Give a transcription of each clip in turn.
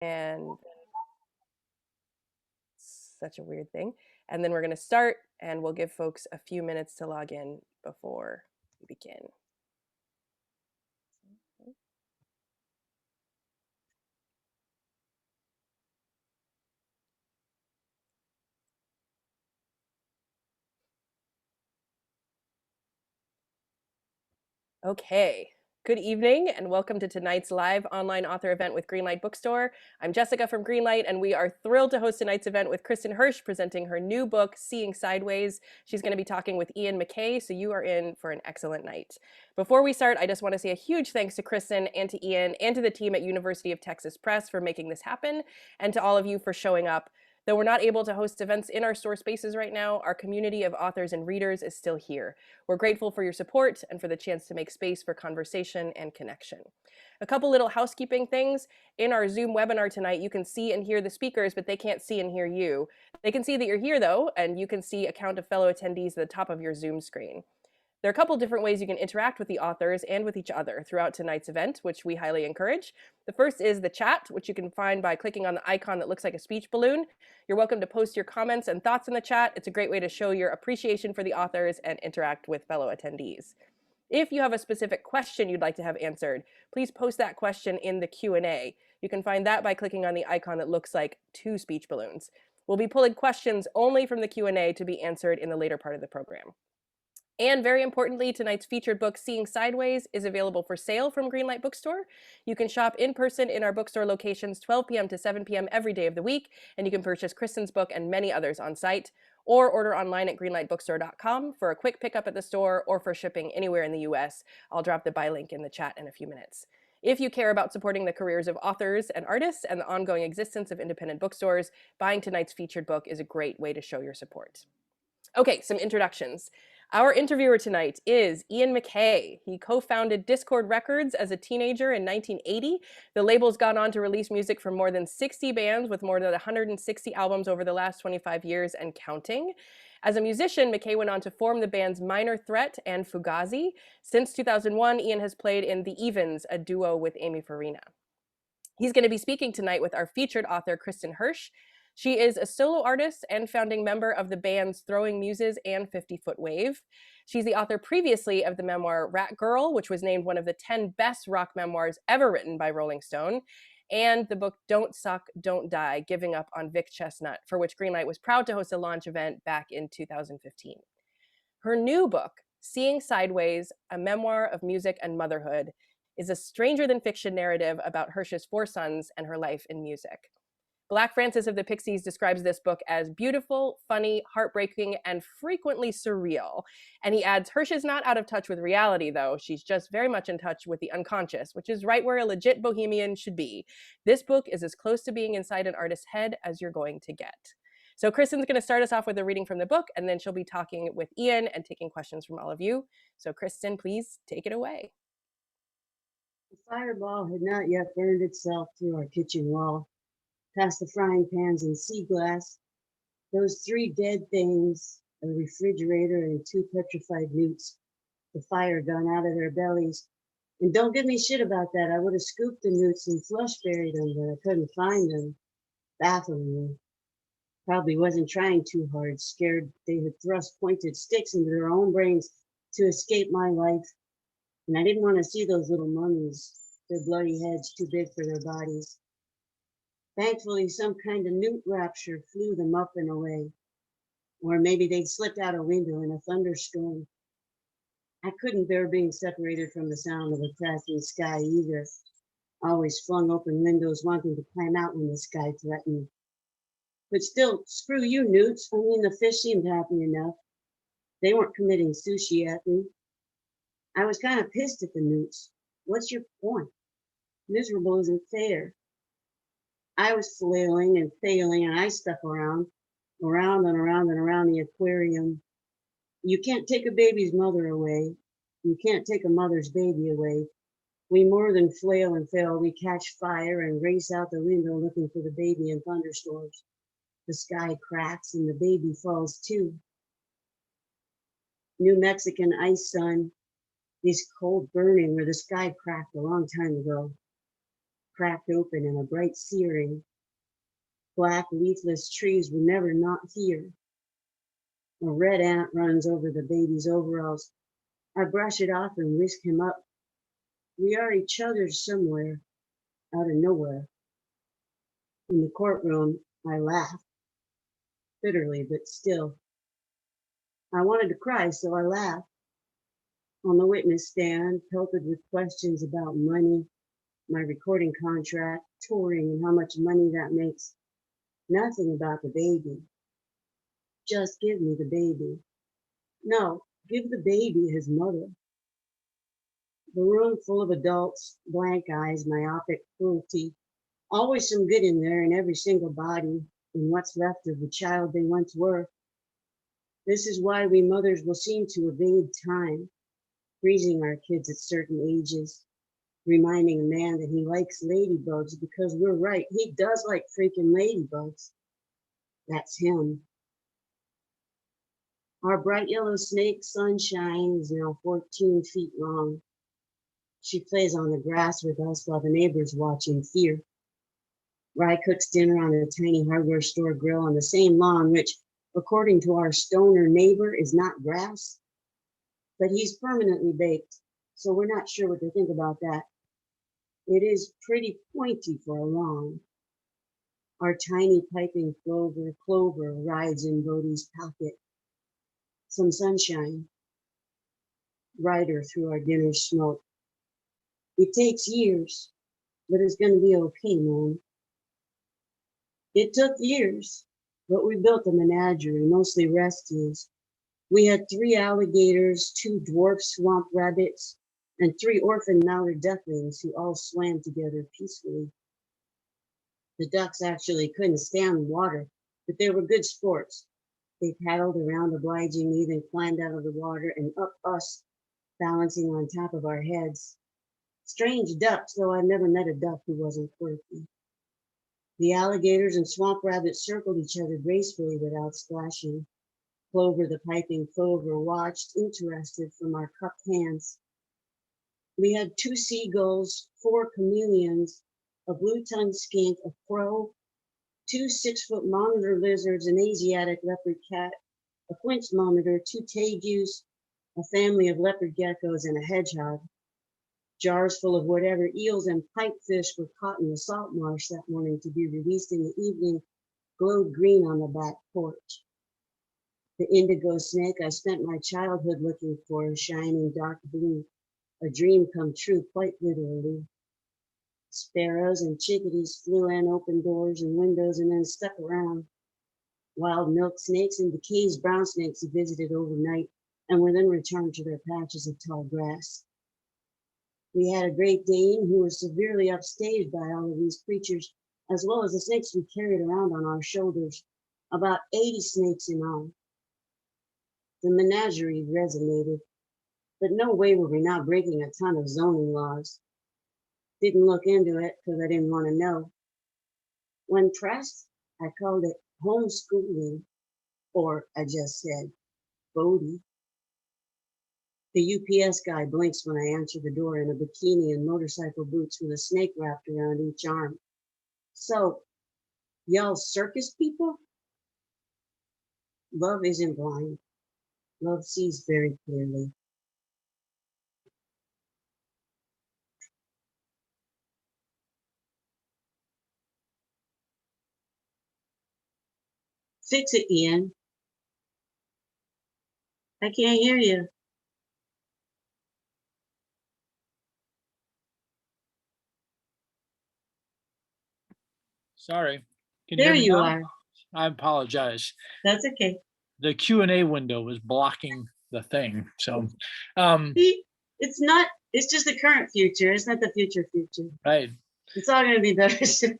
And such a weird thing. And then we're going to start, and we'll give folks a few minutes to log in before we begin. Okay. Good evening and welcome to tonight's live online author event with Greenlight Bookstore. I'm Jessica from Greenlight, and we are thrilled to host tonight's event with Kristin Hersh presenting her new book, Seeing Sideways. She's going to be talking with Ian MacKaye, so you are in for an excellent night. Before we start, I just want to say a huge thanks to Kristin and to Ian and to the team at University of Texas Press for making this happen, and to all of you for showing up. Though we're not able to host events in our store spaces right now, our community of authors and readers is still here. We're grateful for your support and for the chance to make space for conversation and connection. A couple little housekeeping things. In our Zoom webinar tonight, you can see and hear the speakers, but they can't see and hear you. They can see that you're here though, and you can see a count of fellow attendees at the top of your Zoom screen. There are a couple different ways you can interact with the authors and with each other throughout tonight's event, which we highly encourage. The first is the chat, which you can find by clicking on the icon that looks like a speech balloon. You're welcome to post your comments and thoughts in the chat. It's a great way to show your appreciation for the authors and interact with fellow attendees. If you have a specific question you'd like to have answered, please post that question in the Q&A. You can find that by clicking on the icon that looks like two speech balloons. We'll be pulling questions only from the Q&A to be answered in the later part of the program. And very importantly, tonight's featured book, Seeing Sideways, is available for sale from Greenlight Bookstore. You can shop in person in our bookstore locations 12 p.m. to 7 p.m. every day of the week, and you can purchase Kristin's book and many others on site, or order online at greenlightbookstore.com for a quick pickup at the store or for shipping anywhere in the US. I'll drop the buy link in the chat in a few minutes. If you care about supporting the careers of authors and artists and the ongoing existence of independent bookstores, buying tonight's featured book is a great way to show your support. Okay, some introductions. Our interviewer tonight is Ian MacKaye. He co-founded Dischord Records as a teenager in 1980. The label's gone on to release music from more than 60 bands with more than 160 albums over the last 25 years and counting. As a musician, MacKaye went on to form the bands Minor Threat and Fugazi. Since 2001, Ian has played in The Evens, a duo with Amy Farina. He's going to be speaking tonight with our featured author, Kristin Hersh. She is a solo artist and founding member of the bands Throwing Muses and 50 Foot Wave. She's the author previously of the memoir Rat Girl, which was named one of the 10 best rock memoirs ever written by Rolling Stone, and the book Don't Suck, Don't Die, Giving Up on Vic Chestnut, for which Greenlight was proud to host a launch event back in 2015. Her new book, Seeing Sideways, a memoir of music and motherhood, is a stranger-than-fiction narrative about Hersch's 4 sons and her life in music. Black Francis of the Pixies describes this book as beautiful, funny, heartbreaking, and frequently surreal. And he adds, Hersh is not out of touch with reality, though. She's just very much in touch with the unconscious, which is right where a legit bohemian should be. This book is as close to being inside an artist's head as you're going to get. So Kristin's going to start us off with a reading from the book, and then she'll be talking with Ian and taking questions from all of you. So Kristin, please take it away. The fireball had not yet burned itself through our kitchen wall, past the frying pans and sea glass. Those 3 dead things, a refrigerator and 2 petrified newts, the fire gone out of their bellies. And don't give me shit about that. I would have scooped the newts and flush buried them, but I couldn't find them. Bafflingly. Probably wasn't trying too hard, scared they had thrust pointed sticks into their own brains to escape my life. And I didn't want to see those little mummies, their bloody heads too big for their bodies. Thankfully, some kind of newt rapture flew them up and away. Or maybe they'd slipped out a window in a thunderstorm. I couldn't bear being separated from the sound of a crashing sky either. Always flung open windows wanting to climb out when the sky threatened. But still, screw you, newts. I mean, the fish seemed happy enough. They weren't committing sushi at me. I was kind of pissed at the newts. What's your point? Miserable isn't fair. I was flailing and failing, and I stuck around and around and around the aquarium. You can't take a baby's mother away. You can't take a mother's baby away. We more than flail and fail. We catch fire and race out the window looking for the baby in thunderstorms. The sky cracks and the baby falls too. New Mexican ice sun is cold burning where the sky cracked a long time ago. cracked open and a bright searing. Black leafless trees were never not here. A red ant runs over the baby's overalls. I brush it off and whisk him up. We are each other's somewhere, out of nowhere. In the courtroom, I laugh, bitterly, but still. I wanted to cry, so I laughed. On the witness stand, pelted with questions about money, my recording contract, touring, and how much money that makes. Nothing about the baby. Just give me the baby. No, give the baby his mother. The room full of adults, blank eyes, myopic cruelty. Always some good in there in every single body, in what's left of the child they once were. This is why we mothers will seem to evade time, freezing our kids at certain ages, reminding a man that he likes ladybugs because we're right, he does like freaking ladybugs. That's him. Our bright yellow snake, Sunshine, is now 14 feet long. She plays on the grass with us while the neighbors watch in fear. Rye cooks dinner on a tiny hardware store grill on the same lawn, which, according to our stoner neighbor, is not grass. But he's permanently baked, so we're not sure what to think about that. It is pretty pointy for a lawn. Our tiny piping clover rides in Bodhi's pocket. Some sunshine. Ryder through our dinner smoke. It takes years, but it's going to be okay, man. It took years, but we built a menagerie, mostly rescues. We had 3 alligators, 2 dwarf swamp rabbits, and 3 orphan mallard ducklings who all swam together peacefully. The ducks actually couldn't stand water, but they were good sports. They paddled around obligingly, then climbed out of the water and up us, balancing on top of our heads. Strange ducks, though I've never met a duck who wasn't quirky. The alligators and swamp rabbits circled each other gracefully without splashing. Clover, the piping clover, watched, interested, from our cupped hands. We had 2 seagulls, 4 chameleons, a blue-tongued skink, a crow, 2 6-foot monitor lizards, an Asiatic leopard cat, a quince monitor, 2 tegus, a family of leopard geckos, and a hedgehog. Jars full of whatever eels and pipefish were caught in the salt marsh that morning to be released in the evening glowed green on the back porch. The indigo snake I spent my childhood looking for, shining dark blue, a dream come true quite literally. Sparrows and chickadees flew in, opened doors and windows, and then stuck around. Wild milk snakes and decayed brown snakes visited overnight and were then returned to their patches of tall grass. We had a Great Dane who was severely upstaged by all of these creatures, as well as the snakes we carried around on our shoulders, about 80 snakes in all. The menagerie resonated, but no way were we not breaking a ton of zoning laws. Didn't look into it because I didn't want to know. When pressed, I called it homeschooling, or I just said, Bodhi. The UPS guy blinks when I answer the door in a bikini and motorcycle boots with a snake wrapped around each arm. So, y'all circus people? Love isn't blind. Love sees very clearly. Fix it, Ian. I can't hear you. Sorry. Can There hear me you now? are. I apologize. That's okay. The Q&A window was blocking the thing. So, See, it's not, it's just the current future. It's not the future. right. It's all going to be better soon.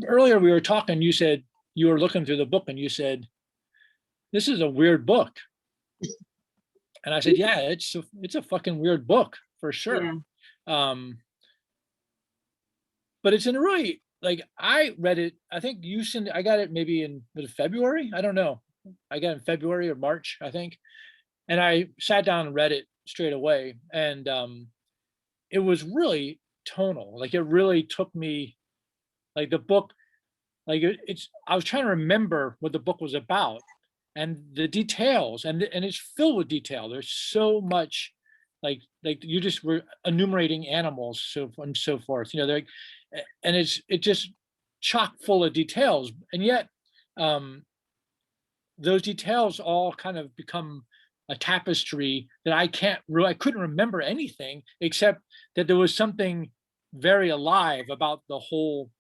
Earlier we were talking, you said you were looking through the book and you said, this is a weird book. And I said, yeah, it's a fucking weird book for sure. Yeah. But it's in a really, like, I read it, I think you sent, I got it maybe in February. I don't know. I got it in February or March, I think. And I sat down and read it straight away. And it was really tonal. Like it really took me, like the book, like I was trying to remember what the book was about and the details, and it's filled with detail. There's so much, like you just were enumerating animals, so and so forth. You know, they're, and it's just chock full of details, and yet those details all kind of become a tapestry that I couldn't remember anything except that there was something very alive about the whole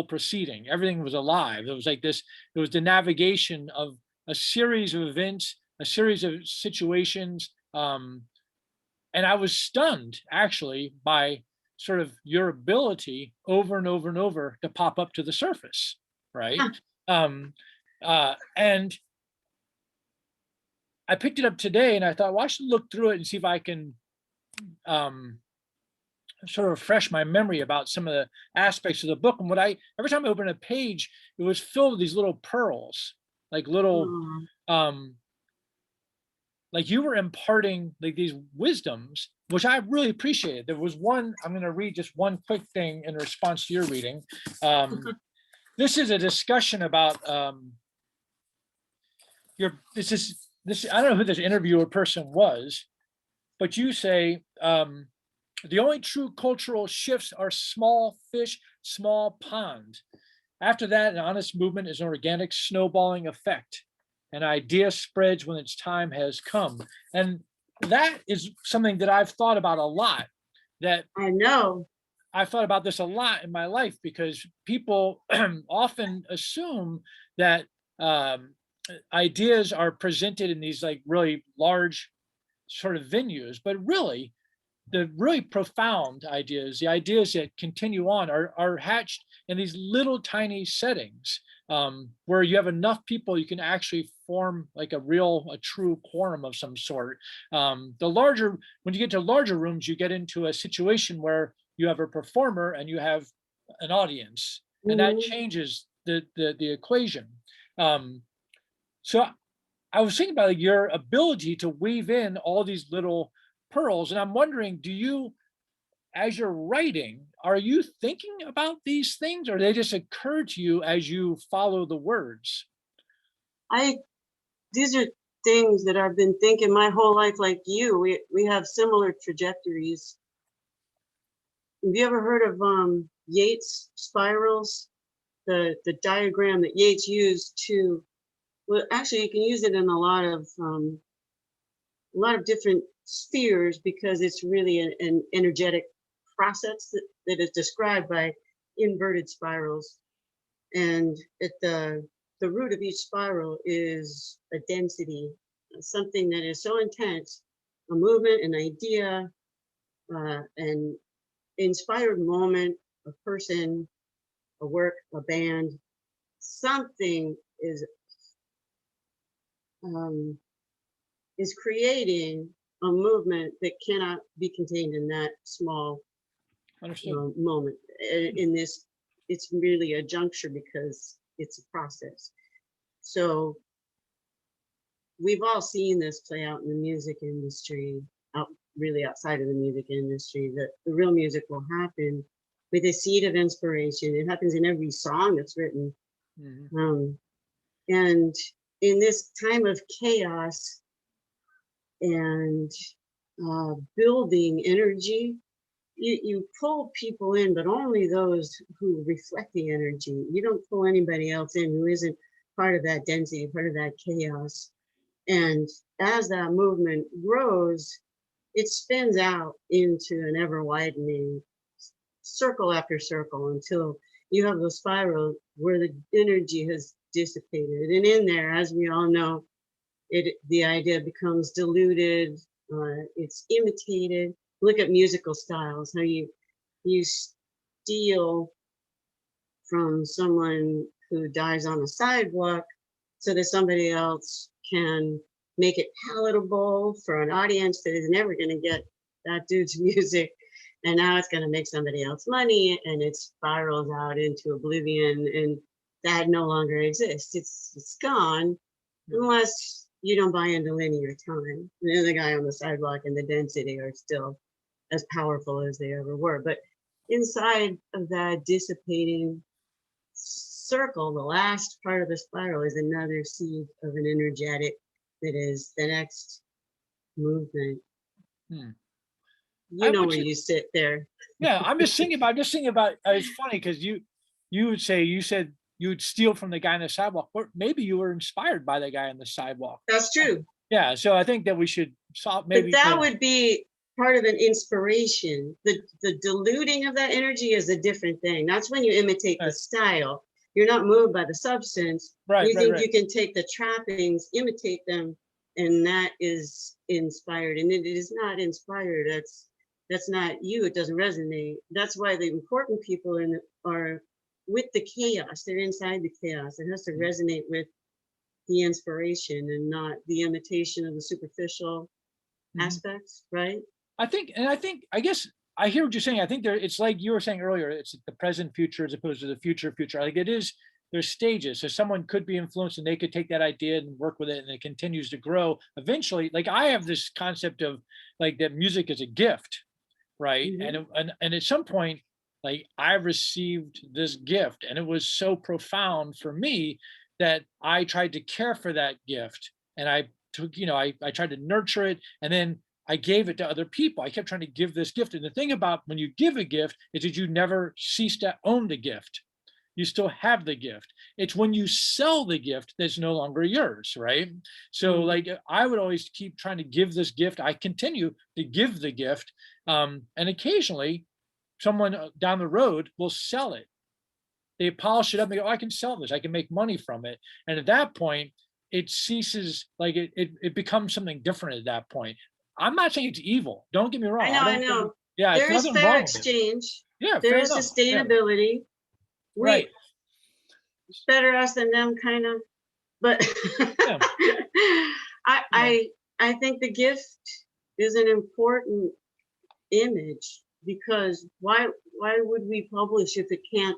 proceeding. Everything was alive. It was like this, it was the navigation of a series of events, a series of situations. And I was stunned actually by sort of your ability over and over and over to pop up to the surface, right? And I picked it up today and I thought, well, I should look through it and see if I can sort of refresh my memory about some of the aspects of the book. And every time I opened a page, it was filled with these little pearls, like little, like you were imparting like these wisdoms, which I really appreciated. There was one, I'm going to read just one quick thing in response to your reading. This is a discussion about this, I don't know who this interviewer person was, but you say, the only true cultural shifts are small fish, small pond. After that, an honest movement is an organic snowballing effect. An idea spreads when its time has come. And that is something that I've thought about a lot. That I know. I've thought about this a lot in my life because people often assume that ideas are presented in these like really large sort of venues, but really the really profound ideas, the ideas that continue on are hatched in these little tiny settings where you have enough people, you can actually form like a true quorum of some sort. When you get to larger rooms, you get into a situation where you have a performer and you have an audience, and that changes the equation. So I was thinking about your ability to weave in all these little pearls, and I'm wondering, do you, as you're writing, are you thinking about these things, or they just occur to you as you follow the words? These are things that I've been thinking my whole life, like you. We have similar trajectories. Have you ever heard of Yates Spirals? The diagram that Yates used to, well, actually, you can use it in a lot of different spheres because it's really an energetic process that is described by inverted spirals. And at the root of each spiral is a density, something that is so intense, a movement, an idea, an inspired moment, a person, a work, a band, something is creating a movement that cannot be contained in that small moment. In this, it's really a juncture because it's a process. So we've all seen this play out in the music industry, really outside of the music industry, that the real music will happen with a seed of inspiration. It happens in every song that's written. And in this time of chaos and building energy, you pull people in, but only those who reflect the energy. You don't pull anybody else in who isn't part of that density, part of that chaos. And as that movement grows, it spins out into an ever widening circle after circle until you have the spiral where the energy has dissipated. And in there, as we all know, the idea becomes diluted, it's imitated. Look at musical styles, how you steal from someone who dies on a sidewalk so that somebody else can make it palatable for an audience that is never going to get that dude's music. And now it's going to make somebody else money, and it spirals out into oblivion, and that no longer exists. It's gone unless you don't buy into linear time. The other guy on the sidewalk and the density are still as powerful as they ever were. But inside of that dissipating circle, the last part of the spiral is another seed of an energetic that is the next movement. You know where you sit there. Yeah, I'm just thinking about. It's funny because you said you would steal from the guy on the sidewalk, or maybe you were inspired by the guy on the sidewalk. That's true. Yeah, so I think that we should maybe. But that would be part of an inspiration. The diluting of that energy is a different thing. That's when you imitate the style. You're not moved by the substance. You think you can take the trappings, imitate them, and that is inspired. And it is not inspired. That's not you. It doesn't resonate. That's why the important people are with the chaos. They're inside the chaos. It has to resonate with the inspiration and not the imitation of the superficial aspects, right? I guess I hear what you're saying. I think it's like you were saying earlier, it's the present future as opposed to the future. Like there's stages. So someone could be influenced and they could take that idea and work with it and it continues to grow. Eventually, like I have this concept of like that music is a gift, right? And at some point, like I received this gift and it was so profound for me that I tried to care for that gift. And I took, I tried to nurture it, and then I gave it to other people. I kept trying to give this gift. And the thing about when you give a gift is that you never cease to own the gift. You still have the gift. It's when you sell the gift that's no longer yours, right? So like I would always keep trying to give this gift. I continue to give the gift. And occasionally someone down the road will sell it. They polish it up and go, oh, I can sell this. I can make money from it. And at that point, it ceases, like it becomes something different at that point. I'm not saying it's evil. Don't get me wrong. I know. Yeah, there is fair exchange. Yeah, there is sustainability. Yeah. Right. Better us than them, kind of. But yeah. I think the gift is an important image, because why would we publish if it can't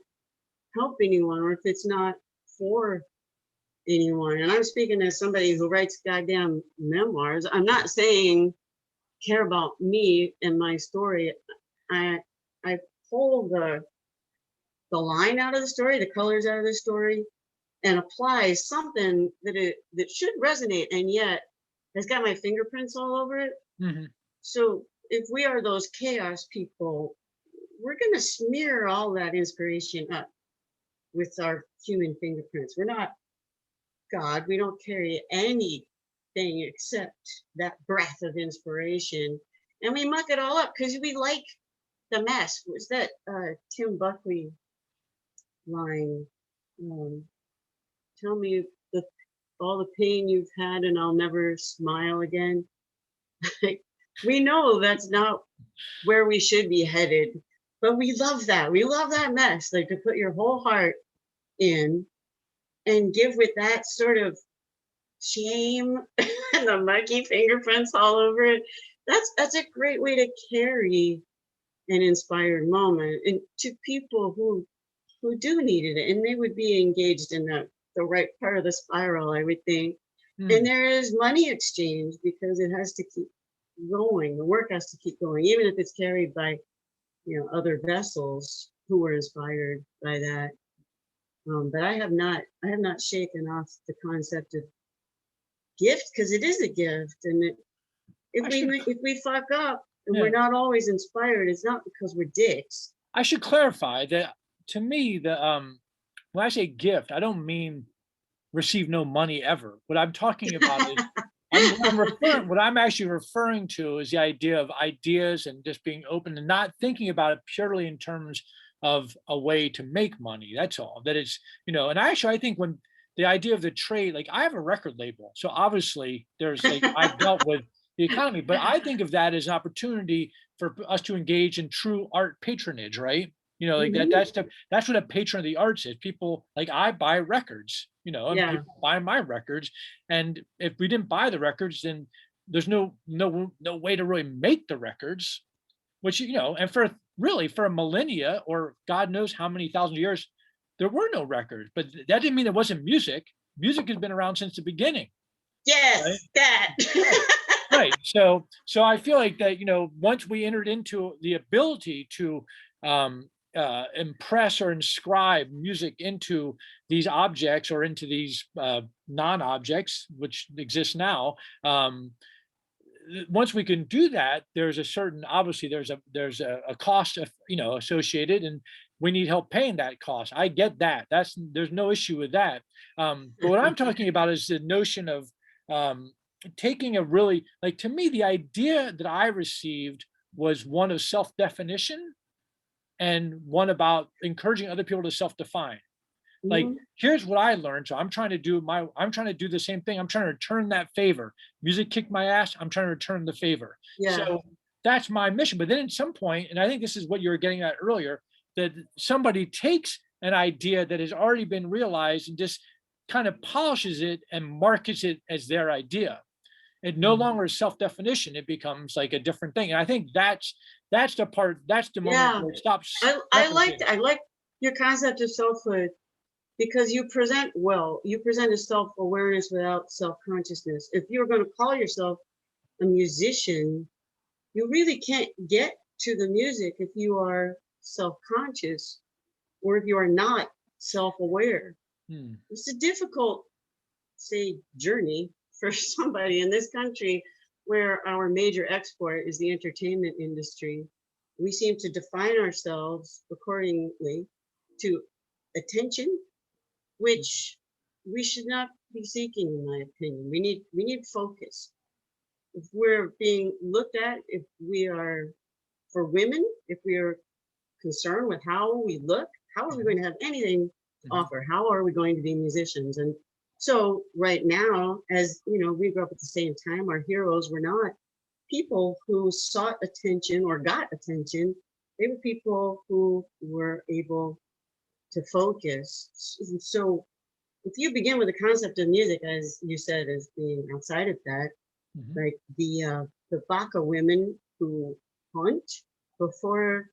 help anyone or if it's not for anyone? And I'm speaking as somebody who writes goddamn memoirs. I'm not saying care about me and my story. I pull the line out of the story, the colors out of the story, and apply something that should resonate and yet has got my fingerprints all over it. So if we are those chaos people, we're going to smear all that inspiration up with our human fingerprints. We're not God. We don't carry anything except that breath of inspiration, and we muck it all up because we like the mess. Was that Tim Buckley line? Tell me all the pain you've had and I'll never smile again. We know that's not where we should be headed, but we love that. We love that mess, like to put your whole heart in and give with that sort of shame and the mucky fingerprints all over it. That's a great way to carry an inspired moment and to people who do need it, and they would be engaged in the right part of the spiral, I would think. And there is money exchange because it has to keep going. The work has to keep going, even if it's carried by other vessels who were inspired by that. But I have not shaken off the concept of gift, because it is a gift, and if we fuck up and we're not always inspired, it's not because we're dicks. I should clarify that to me, when I say gift, I don't mean receive no money ever. What I'm talking about is what I'm actually referring to is the idea of ideas and just being open and not thinking about it purely in terms of a way to make money. That's all. That it's, and actually I think when the idea of the trade, like I have a record label, so obviously there's like I've dealt with the economy, but I think of that as an opportunity for us to engage in true art patronage, right? Like that's what a patron of the arts is. People, like I buy records, and people buy my records. And if we didn't buy the records, then there's no way to really make the records, which, and for a millennia or God knows how many thousand years, there were no records. But that didn't mean there wasn't music. Music has been around since the beginning. Yes, right? that. Right. So I feel like that, once we entered into the ability to impress or inscribe music into these objects or into these non-objects, which exist now, once we can do that, there's a certain, obviously there's a cost of, associated, and we need help paying that cost. I get that. There's no issue with that. But what I'm talking about is the notion of taking a really, like, to me, the idea that I received was one of self-definition and one about encouraging other people to self-define. Like, Mhm. here's what I learned. So I'm trying to do the same thing. I'm trying to return that favor. Music kicked my ass. I'm trying to return the favor. Yeah. So that's my mission. But then at some point, and I think this is what you were getting at earlier, that somebody takes an idea that has already been realized and just kind of polishes it and markets it as their idea. It no longer is self-definition. It becomes like a different thing. And I think that's the part, that's the moment Yeah. where it stops. I like your concept of selfhood, because you present a self-awareness without self-consciousness. If you're going to call yourself a musician, you really can't get to the music if you are self-conscious, or if you are not self-aware. It's a difficult, say, journey for somebody in this country where our major export is the entertainment industry. We seem to define ourselves accordingly to attention, which we should not be seeking, in my opinion. We need focus. If we're being looked at, if we are, for women, if we are concerned with how we look, how are we going to have anything to offer? How are we going to be musicians? And so right now, as you know, we grew up at the same time, our heroes were not people who sought attention or got attention. They were people who were able to focus. So if you begin with the concept of music, as you said, as being outside of that, like the Baka women who hunt, before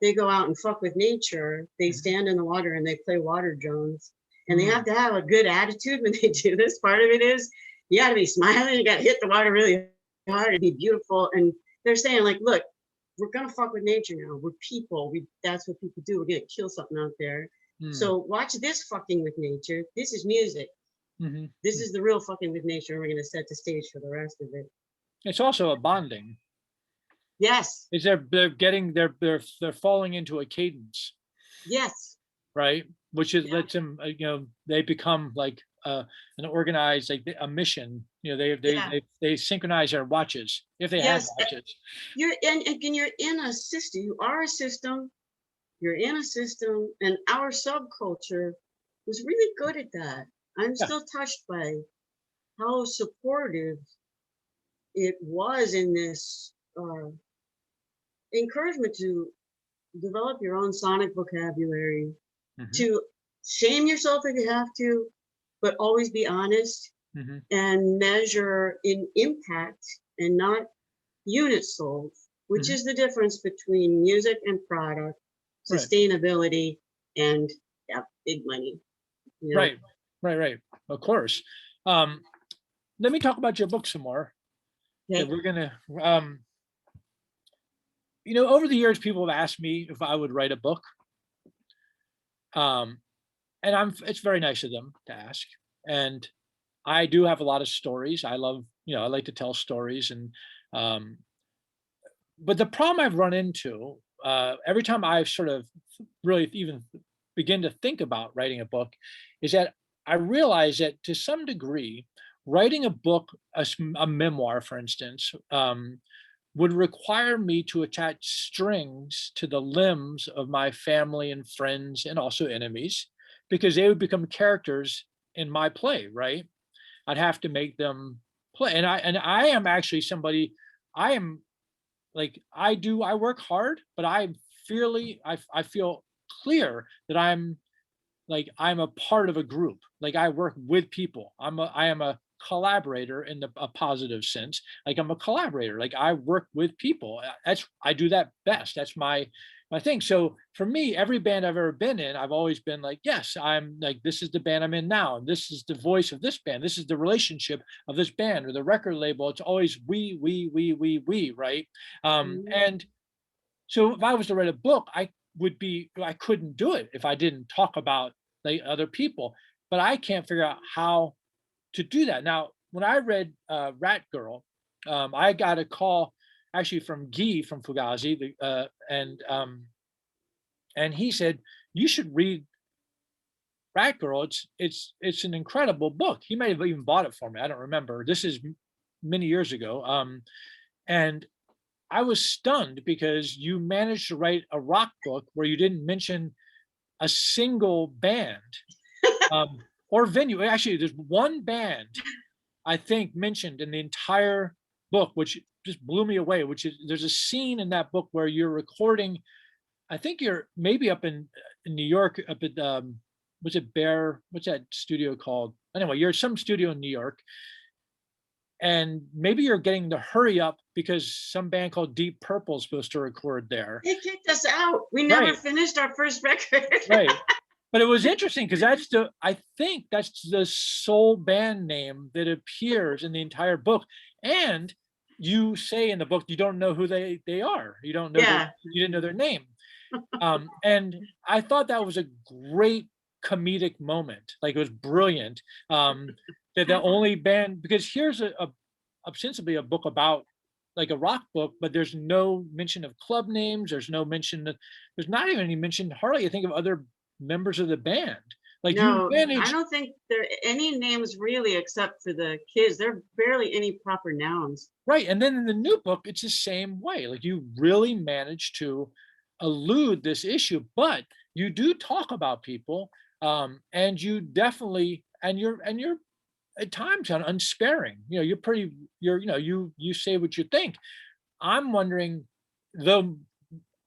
they go out and fuck with nature, they stand in the water and they play water drones. And they have to have a good attitude when they do this. Part of it is you got to be smiling, you got to hit the water really hard, to be beautiful. And they're saying, like, look, we're gonna fuck with nature now. We're people. That's what people do. We're gonna kill something out there. So watch this fucking with nature. This is music. This is the real fucking with nature. We're gonna set the stage for the rest of it. It's also a bonding. Yes. Is they're falling into a cadence. Yes. Right, which is lets them, they become like an organized, like a mission. They synchronize their watches if they have watches. You're in a system. You are a system. You're in a system, and our subculture was really good at that. I'm still touched by how supportive it was in this encouragement to develop your own sonic vocabulary, to shame yourself if you have to, but always be honest and measure in impact and not units sold, which is the difference between music and product, sustainability, and big money. You know? Right. Of course. Let me talk about your book some more. Okay. We're gonna, over the years, people have asked me if I would write a book. And it's very nice of them to ask. And I do have a lot of stories. I love, I like to tell stories. And, but the problem I've run into, every time I've sort of really even begin to think about writing a book, is that I realize that to some degree, writing a book, a memoir, for instance, would require me to attach strings to the limbs of my family and friends and also enemies, because they would become characters in my play, right? I'd have to make them play. And I am actually somebody, I am like, I work hard, but I feel clear that I'm a part of a group. Like, I work with people. I am a collaborator in a positive sense. Like, I'm a collaborator. Like, I work with people. I do that best. That's my my thing. So for me, every band I've ever been in, I've always been like, yes, I'm like, this is the band I'm in now. And this is the voice of this band. This is the relationship of this band or the record label. It's always we, right? Mhm. And so if I was to write a book, I couldn't do it if I didn't talk about like other people. But I can't figure out how to do that. Now, when I read Rat Girl, I got a call actually from Guy from Fugazi, and he said you should read Rat Girl. It's an incredible book. He may have even bought it for me. I don't remember. This is many years ago. And I was stunned because you managed to write a rock book where you didn't mention a single band or venue. Actually, there's one band I think mentioned in the entire book, which just blew me away. Which is there's a scene in that book where you're recording. I think you're maybe up in New York, up at was it Bear? What's that studio called? Anyway, you're some studio in New York, and maybe you're getting to hurry up because some band called Deep Purple is supposed to record there. They kicked us out. We never Right. finished our first record. Right. But it was interesting because I think that's the sole band name that appears in the entire book. And you say in the book you don't know who they are. You don't know Yeah. you didn't know their name. And I thought that was a great comedic moment. Like it was brilliant. That the only band, because here's a ostensibly a book about like a rock book, but there's no mention of club names. There's no mention that there's not even any mention hardly I think of other members of the band. Like you No, I managed, don't think there are any names really except for the kids. There are barely any proper nouns. right? And then in the new book, it's the same way. Like you really managed to elude this issue, but you do talk about people, and you definitely and you're at times unsparing. You know, you say what you think. I'm wondering, though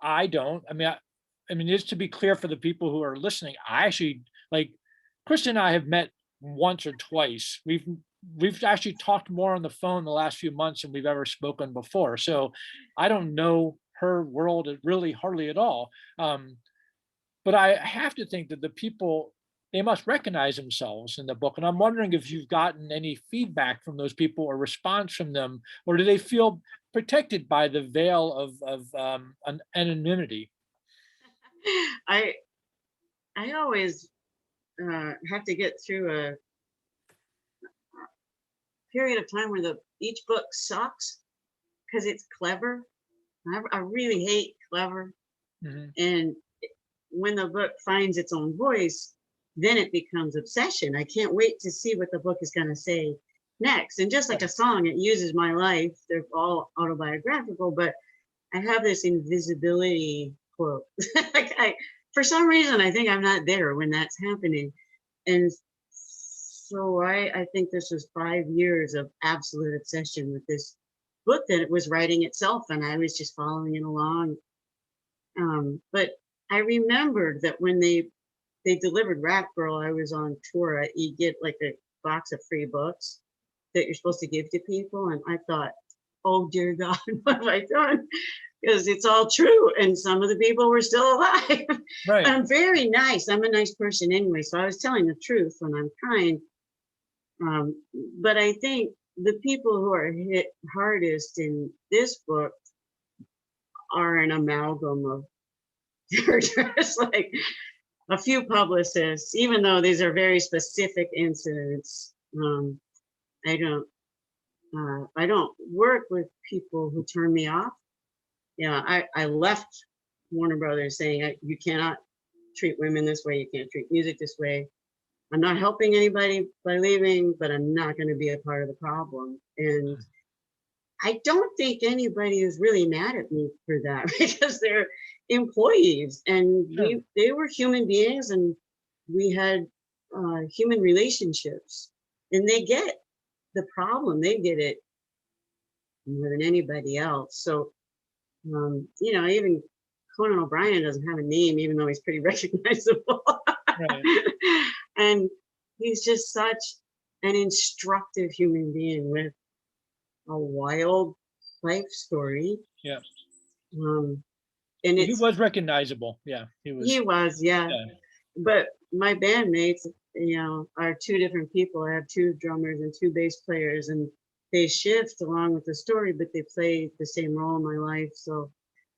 I don't. I mean, just to be clear for the people who are listening, I actually like Kristin and I have met once or twice. We've actually talked more on the phone the last few months than we've ever spoken before. So I don't know her world really hardly at all. But I have to think that the people they must recognize themselves in the book. And I'm wondering if you've gotten any feedback from those people or response from them, or do they feel protected by the veil of anonymity? I always have to get through a period of time where each book sucks because it's clever. I really hate clever. Mhm. And when the book finds its own voice, then it becomes obsession. I can't wait to see what the book is going to say next. And just like a song, it uses my life. They're all autobiographical, but I have this invisibility quote. For some reason, I think I'm not there when that's happening. And so I think this was 5 years of absolute obsession with this book that it was writing itself, and I was just following it along. But I remembered that when they delivered Rat Girl, I was on tour. You get like a box of free books that you're supposed to give to people, and I thought, oh dear God, what have I done? Because it's all true, and some of the people were still alive. Right. I'm very nice. I'm a nice person anyway, so I was telling the truth when I'm kind. But I think the people who are hit hardest in this book are an amalgam of characters, like a few publicists, even though these are very specific incidents. I don't work with people who turn me off. Yeah, I left Warner Brothers saying you cannot treat women this way, you can't treat music this way. I'm not helping anybody by leaving, but I'm not going to be a part of the problem. And I don't think anybody is really mad at me for that because they're employees and Sure. they were human beings and we had human relationships, and they get the problem. They get it more than anybody else. So, even Conan O'Brien doesn't have a name, even though he's pretty recognizable. Right. And he's just such an instructive human being with a wild life story. Yeah. And He it's, was recognizable. Yeah, he was. yeah. Yeah. But my bandmates, are two different people. I have two drummers and two bass players, and they shift along with the story, but they play the same role in my life. So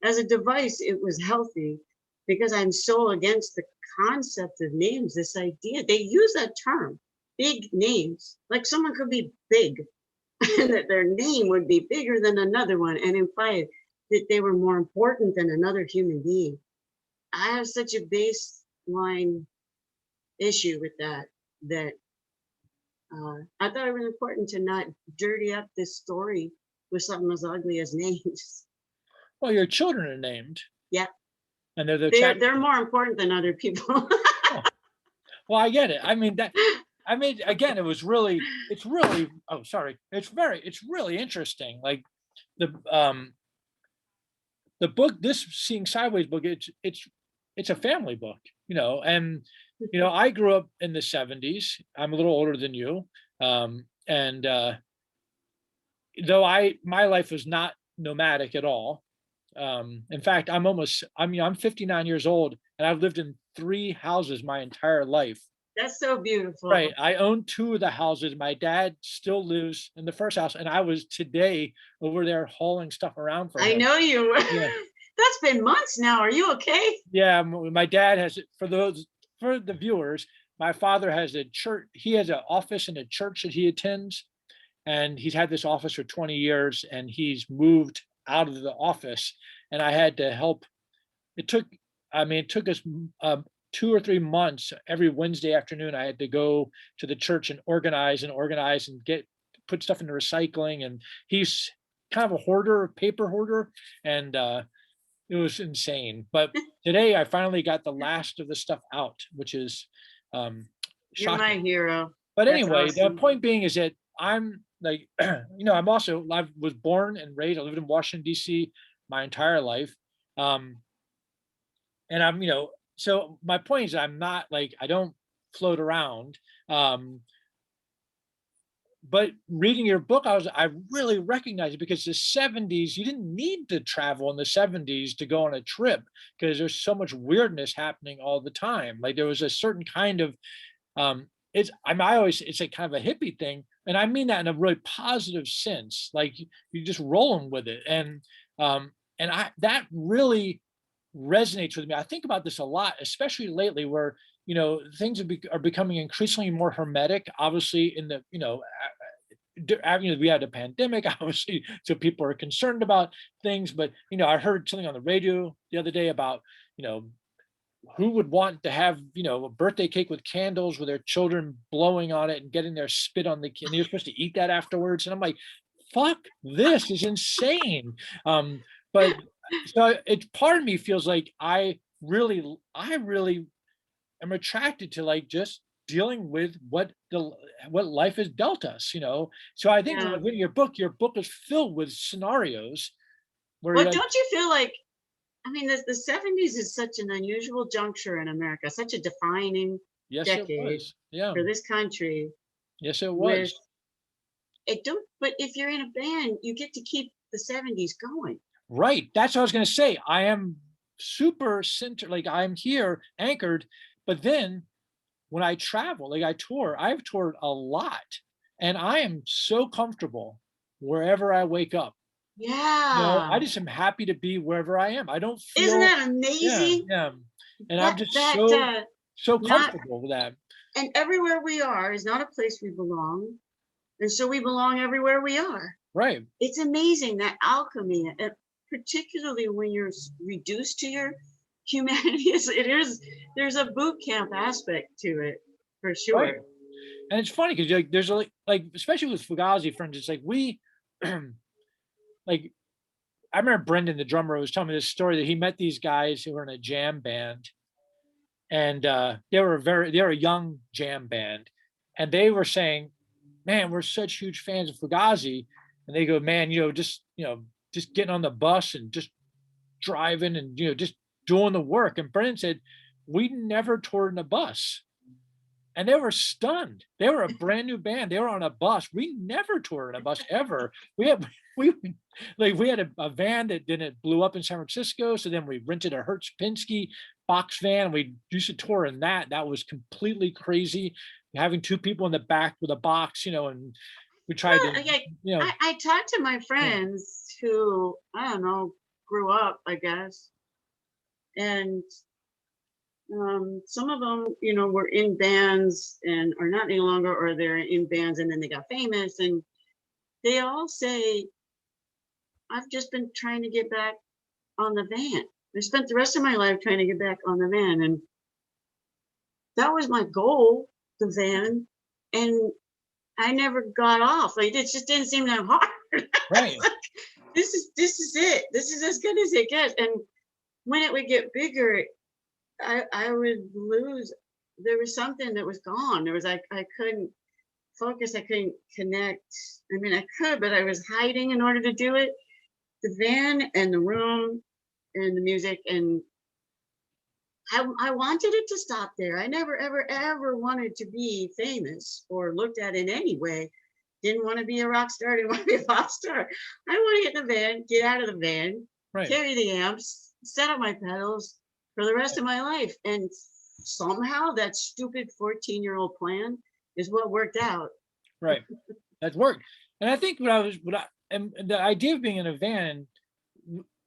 as a device, it was healthy because I'm so against the concept of names, this idea. They use that term, big names, like someone could be big and that their name would be bigger than another one and imply that they were more important than another human being. I have such a baseline issue with that I thought it was important to not dirty up this story with something as ugly as names. Well, your children are named. Yeah, And they're the they're more important than other people. Oh, well, I get it. I mean, again, it's really interesting. Like the book, this Seeing Sideways book, it's a family book, and I grew up in the 70s. I'm a little older than you. And though my life was not nomadic at all. In fact, I'm 59 years old and I've lived in 3 houses my entire life. That's so beautiful. Right. I own 2 of the houses. My dad still lives in the first house, and I was today over there hauling stuff around for him. I know you were. Yeah. That's been months now. Are you okay? Yeah, my dad has, for the viewers, my father has a church. He has an office in a church that he attends, and he's had this office for 20 years, and he's moved out of the office, and I had to help. It took us 2 or 3 months. Every Wednesday afternoon, I had to go to the church and organize and put stuff into recycling. And he's kind of a hoarder, paper hoarder, and it was insane. But today I finally got the last of the stuff out, which is shocking. You're my hero. But That's anyway, awesome. the point being is that I'm like, I was born and raised, I lived in Washington, D.C. my entire life. And I'm, so my point is I'm not like, I don't float around. But reading your book, I really recognized it, because the 70s, you didn't need to travel in the 70s to go on a trip, because there's so much weirdness happening all the time. Like there was a certain kind of, it's like kind of a hippie thing. And I mean that in a really positive sense, like you're just rolling with it. And that really resonates with me. I think about this a lot, especially lately, where things are becoming increasingly more hermetic. Obviously, in the we had a pandemic, obviously, so people are concerned about things. But I heard something on the radio the other day about who would want to have a birthday cake with candles with their children blowing on it and getting their spit on the and you're supposed to eat that afterwards. And I'm like, fuck, this is insane. But so part of me feels like I really am attracted to like just dealing with what life has dealt us, So I think when your book is filled with scenarios where well, don't you feel like, I mean, the 70s is such an unusual juncture in America, such a defining decade for this country. Yes, it was. But if you're in a band, you get to keep the 70s going. Right. That's what I was going to say. I am super centered, like I'm here anchored, but then when I travel, like I've toured a lot, and I am so comfortable wherever I wake up. Yeah. I just am happy to be wherever I am. I don't feel. Isn't that amazing? Yeah. And I'm just so comfortable with that. And everywhere we are is not a place we belong. And so we belong everywhere we are. Right. It's amazing, that alchemy, particularly when you're reduced to your humanity. There's a boot camp aspect to it, for sure. Right. And it's funny because there's like especially with Fugazi, for instance, like we like I remember Brendan, the drummer, was telling me this story that he met these guys who were in a jam band, and they were a young jam band, and they were saying, man, we're such huge fans of Fugazi. And they go, man, just getting on the bus and just driving and just doing the work. And Brendan said, we never toured in a bus. And they were stunned. They were a brand new band. They were on a bus. We never toured in a bus ever. we we had a van that then it blew up in San Francisco. So then we rented a Hersch Penske box van. We used to tour in that. That was completely crazy. Having two people in the back with a box, and we tried to, I talked to my yeah, friends who, I don't know, grew up, I guess. And some of them, were in bands and are not any longer, or they're in bands and then they got famous. And they all say, I've just been trying to get back on the van. I spent the rest of my life trying to get back on the van. And that was my goal, the van. And I never got off. Like, it just didn't seem that hard. right. Like, this is it. This is as good as it gets. And when it would get bigger, I would lose. There was something that was gone. There was I couldn't focus. I couldn't connect. I mean, I could, but I was hiding in order to do it. The van and the room and the music, and I wanted it to stop there. I never, ever, ever wanted to be famous or looked at in any way. Didn't want to be a rock star. Didn't want to be a pop star. I want to get in the van, get out of the van, Right. carry the amps, set up my pedals for the rest of my life. And somehow that stupid 14-year-old plan is what worked out. Right. That's worked. And I think and the idea of being in a van,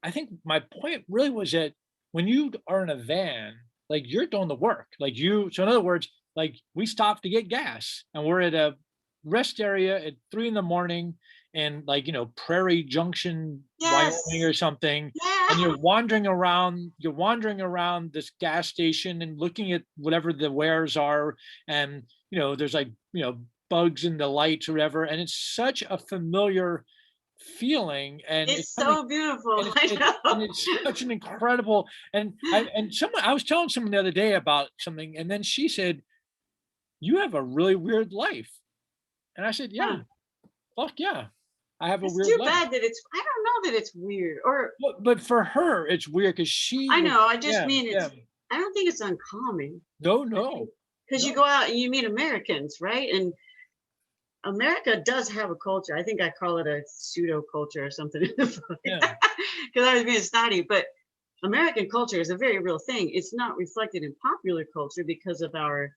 I think my point really was that when you are in a van, like you're doing the work, so in other words, like we stopped to get gas and we're at a rest area at 3 a.m. and Prairie Junction, Yes. Wyoming or something. Yeah. And you're wandering around this gas station and looking at whatever the wares are. And, there's bugs in the lights or whatever. And it's such a familiar feeling, and it's so beautiful. And it's such an incredible, and I was telling someone the other day about something, and then she said, you have a really weird life. And I said, yeah, fuck yeah, I have a weird life. It's too bad that I don't know that it's weird, or but for her it's weird because I know, I just mean it's I don't think it's uncommon. No, because you go out and you meet Americans, right? And America does have a culture. I think I call it a pseudo culture or something because I was being snotty. But American culture is a very real thing. It's not reflected in popular culture because of our,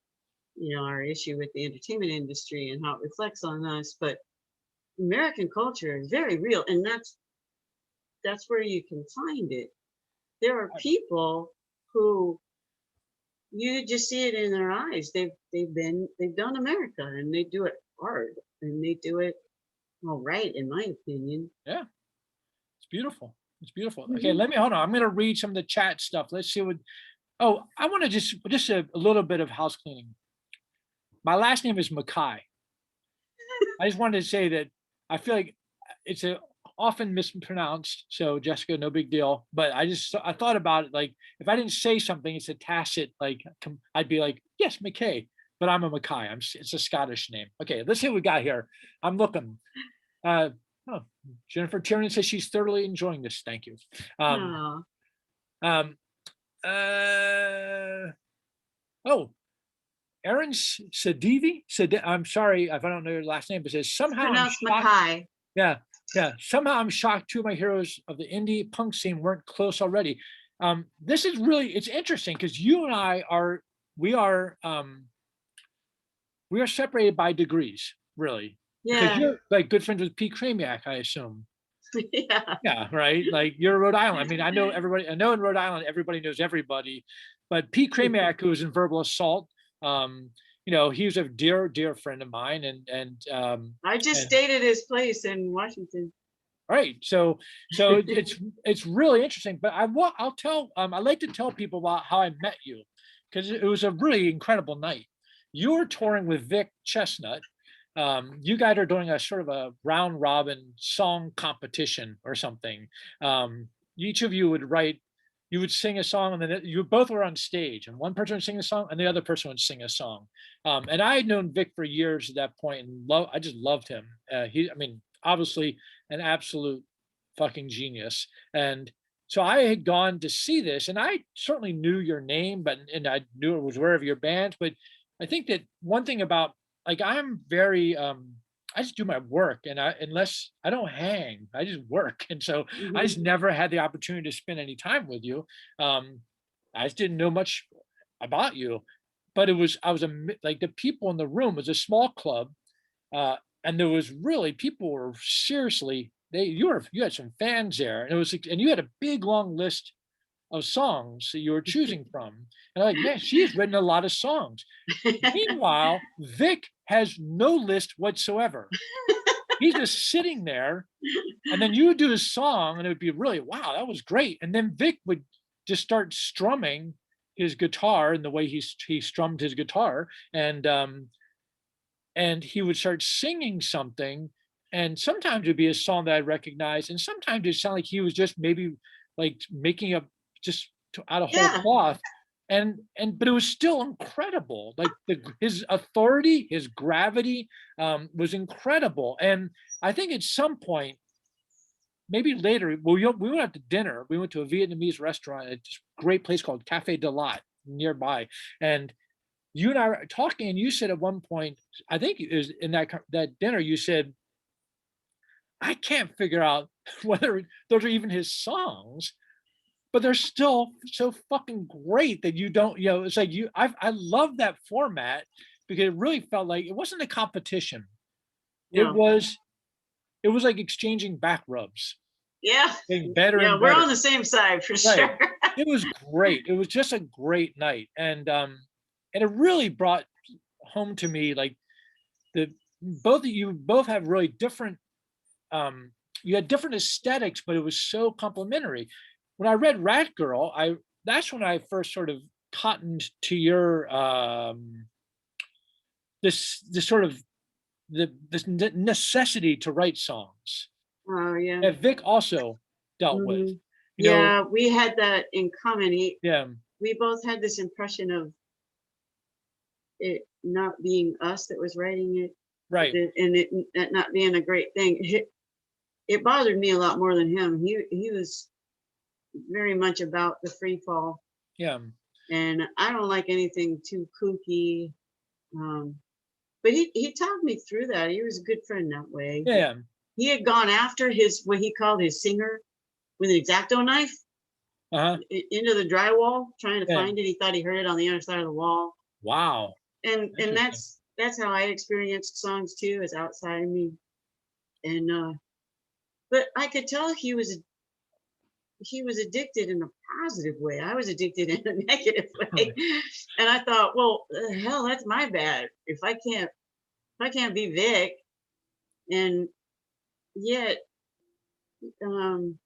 our issue with the entertainment industry and how it reflects on us. But American culture is very real, and that's where you can find it. There are people who you just see it in their eyes. They've done America, and they do it hard, and they do it all right, in my opinion. Yeah, it's beautiful. It's beautiful. Okay, hold on. I'm going to read some of the chat stuff. Let's see what. Oh, I want to just a little bit of house cleaning. My last name is MacKaye. I just wanted to say that I feel like it's often mispronounced. So Jessica, no big deal. But I thought about it, like if I didn't say something, it's a tacit, I'd be like, yes, MacKaye. But I'm a MacKaye. It's a Scottish name. Okay, let's see what we got here. I'm looking. Jennifer Tiernan says she's thoroughly enjoying this. Thank you. Erin Sadivi. I'm sorry if I don't know your last name, but says somehow I'm shocked. MacKaye. Yeah. Somehow I'm shocked two of my heroes of the indie punk scene weren't close already. This is it's interesting because you and I we are separated by degrees, really. Yeah. Because you're like good friends with Pete Kramiak, I assume. Yeah. Yeah, right. Like you're Rhode Island. I mean, I know everybody. I know in Rhode Island everybody knows everybody, but Pete Kramiak, who was in Verbal Assault, he was a dear friend of mine, and I just stayed at his place in Washington. Right. So it's really interesting. But I like to tell people about how I met you, because it was a really incredible night. You were touring with Vic Chestnut. You guys are doing a sort of a round robin song competition or something. Each of you would sing a song, and then you both were on stage, and one person would sing a song and the other person would sing a song. And I had known Vic for years at that point, and I just loved him. Obviously an absolute fucking genius. And so I had gone to see this, and I certainly knew your name, and I knew it was aware of your band. But I think that one thing about, like, I'm very I just do my work, and unless I don't hang, I just work. And so I just Mhm. never had the opportunity to spend any time with you. I just didn't know much about you, but I was like the people in the room was a small club, uh, and there was really people were seriously you had some fans there, and it was and you had a big long list of songs that you were choosing from, and I'm like, man, she has written a lot of songs. Meanwhile, Vic has no list whatsoever. He's just sitting there, and then you would do a song, and it would be really, wow, that was great. And then Vic would just start strumming his guitar in the way he strummed his guitar, and he would start singing something. And sometimes it'd be a song that I recognized, and sometimes it sounded like he was just maybe like making up just out of whole Yeah. cloth. And but it was still incredible. Like his authority, his gravity was incredible. And I think at some point, maybe later, we went out to dinner. We went to a Vietnamese restaurant at this great place called Cafe de Lot nearby. And you and I were talking, and you said at one point, I think it was in that dinner, you said, I can't figure out whether those are even his songs, but they're still so fucking great that you don't, it's like I love that format because it really felt like it wasn't a competition. It No. was it was like exchanging back rubs, Yeah. getting better Yeah. and We're better. on the same side for Right. sure. It was great. It was just a great night. And it really brought home to me like the both of you both have really different you had different aesthetics, but it was so complementary. When I read Rat Girl, that's when I first sort of cottoned to your this sort of this necessity to write songs Oh yeah. that Vic also dealt with. Mhm. You know, Yeah, we had that in common. yeah, We both had this impression of it not being us that was writing it, right, and it not being a great thing. It bothered me a lot more than him. He was very much about the free fall, yeah, and I don't like anything too kooky. Um, but he talked me through that. He was a good friend that way. yeah, He had gone after his what he called his singer with an X-Acto knife uh-huh, into the drywall, trying to yeah. find it. He thought he heard it on the other side of the wall, Wow, and interesting. that's how I experienced songs too, is outside of me. And but I could tell he was addicted in a positive way. I was addicted in a negative way. And I thought, well, hell, that's my bad. If I can't be Vic, and yet, um,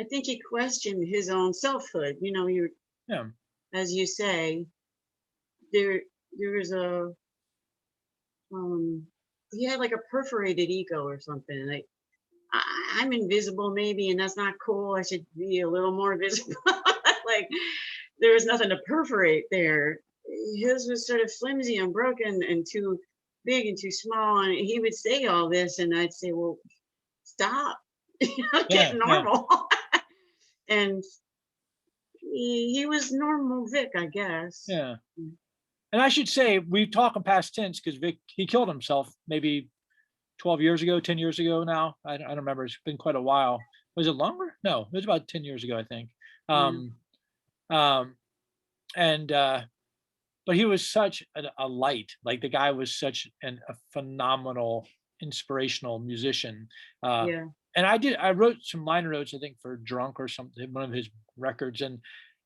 I think he questioned his own selfhood. You know, you Yeah, as you say, there there was um, he had like a perforated ego or something. Like I'm invisible maybe, and that's not cool. I should be a little more visible. Like there was nothing to perforate there. His was sort of flimsy and broken and too big and too small. And he would say all this, and I'd say, "Well, stop, yeah, get yeah, normal." And he was normal Vic, I guess. yeah. And I should say we talk in past tense because Vic he killed himself maybe 12 years ago, 10 years ago now. I don't remember. It's been quite a while. Was it longer? No, it was about 10 years ago, I think. Yeah. Um, um, and but he was such a light. Like the guy was such a phenomenal, inspirational musician. Uh, Yeah. and I wrote some liner notes, I think, for Drunk or something, one of his records. And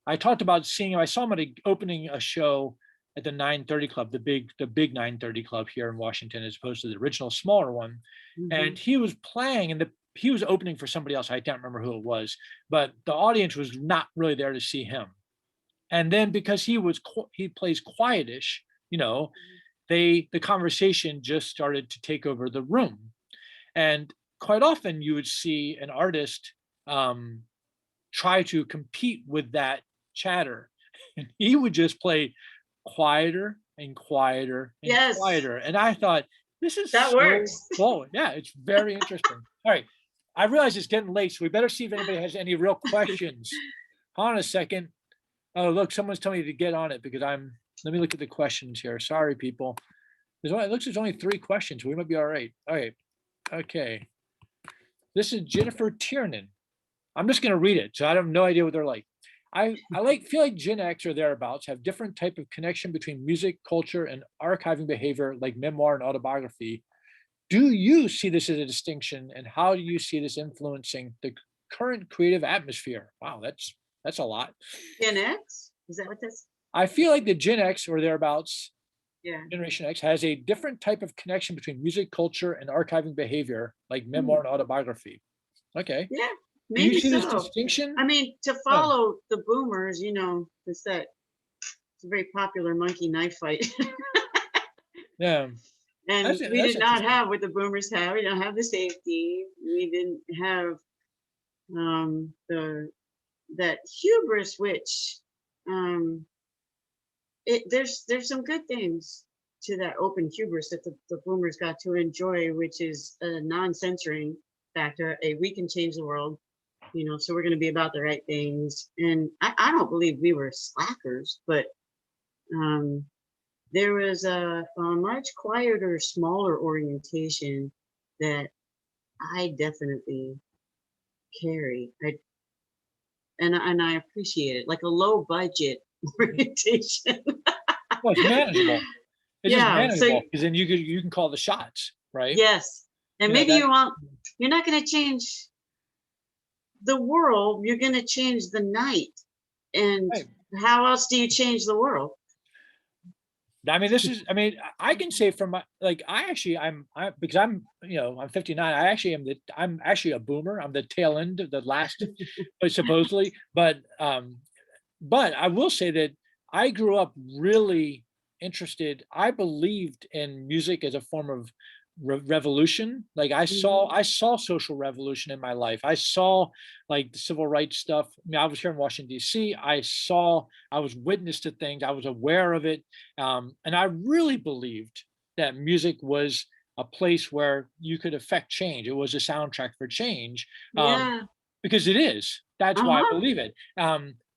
I talked about seeing him. I saw him at opening a show at the 930 Club, the big 930 Club here in Washington, as opposed to the original smaller one. Hmm. And he was playing, and he was opening for somebody else. I can't remember who it was, but the audience was not really there to see him. And then because he plays quietish, you know, the conversation just started to take over the room. And quite often you would see an artist um, try to compete with that chatter, and he would just play quieter and quieter and Yes, quieter. And I thought, this is that so works. cool. Yeah, it's very interesting. All right. I realize it's getting late, so we better see if anybody has any real questions. Hold on a second. Oh, look, someone's telling me to get on it because let me look at the questions here. Sorry, people. it looks like there's only 3 questions. We might be all right. All right. Okay. This is Jennifer Tiernan. I'm just going to read it. So I have no idea what they're like. Feel like Gen X or thereabouts have different type of connection between music, culture, and archiving behavior like memoir and autobiography. Do you see this as a distinction, and how do you see this influencing the current creative atmosphere? Wow, that's a lot. Gen X? Is that what that's? I feel like the Gen X or thereabouts, Yeah. Generation X, has a different type of connection between music, culture, and archiving behavior like memoir and autobiography. Okay. Yeah, Do you maybe see this so. distinction? I mean, to follow the boomers, it's a very popular monkey knife fight. Yeah. And That's we did not interesting. have what the boomers have. We don't have the safety. We didn't have that hubris, which there's some good things to that open hubris that the boomers got to enjoy, which is a non-censoring factor. We can change the world, so we're going to be about the right things. And I don't believe we were slackers, but there was a much quieter, smaller orientation that I definitely carry. And I appreciate it, like a low budget orientation. Well, it's manageable. It's just Yeah, manageable because then you can call the shots, right? yes. And maybe you're not going to change the world. You're going to change the night. And Right. how else do you change the world? I mean, I can say from my, like, because I'm 59. I'm actually a boomer. I'm the tail end of the last, supposedly, but I will say that I grew up really interested. I believed in music as a form of revolution. Like I saw social revolution in my life. I saw like the civil rights stuff. I mean, I was here in Washington D.C. I was witness to things. I was aware of it, and I really believed that music was a place where you could affect change. It was a soundtrack for change, Yeah. because it is. That's why I Uh-huh. believe it.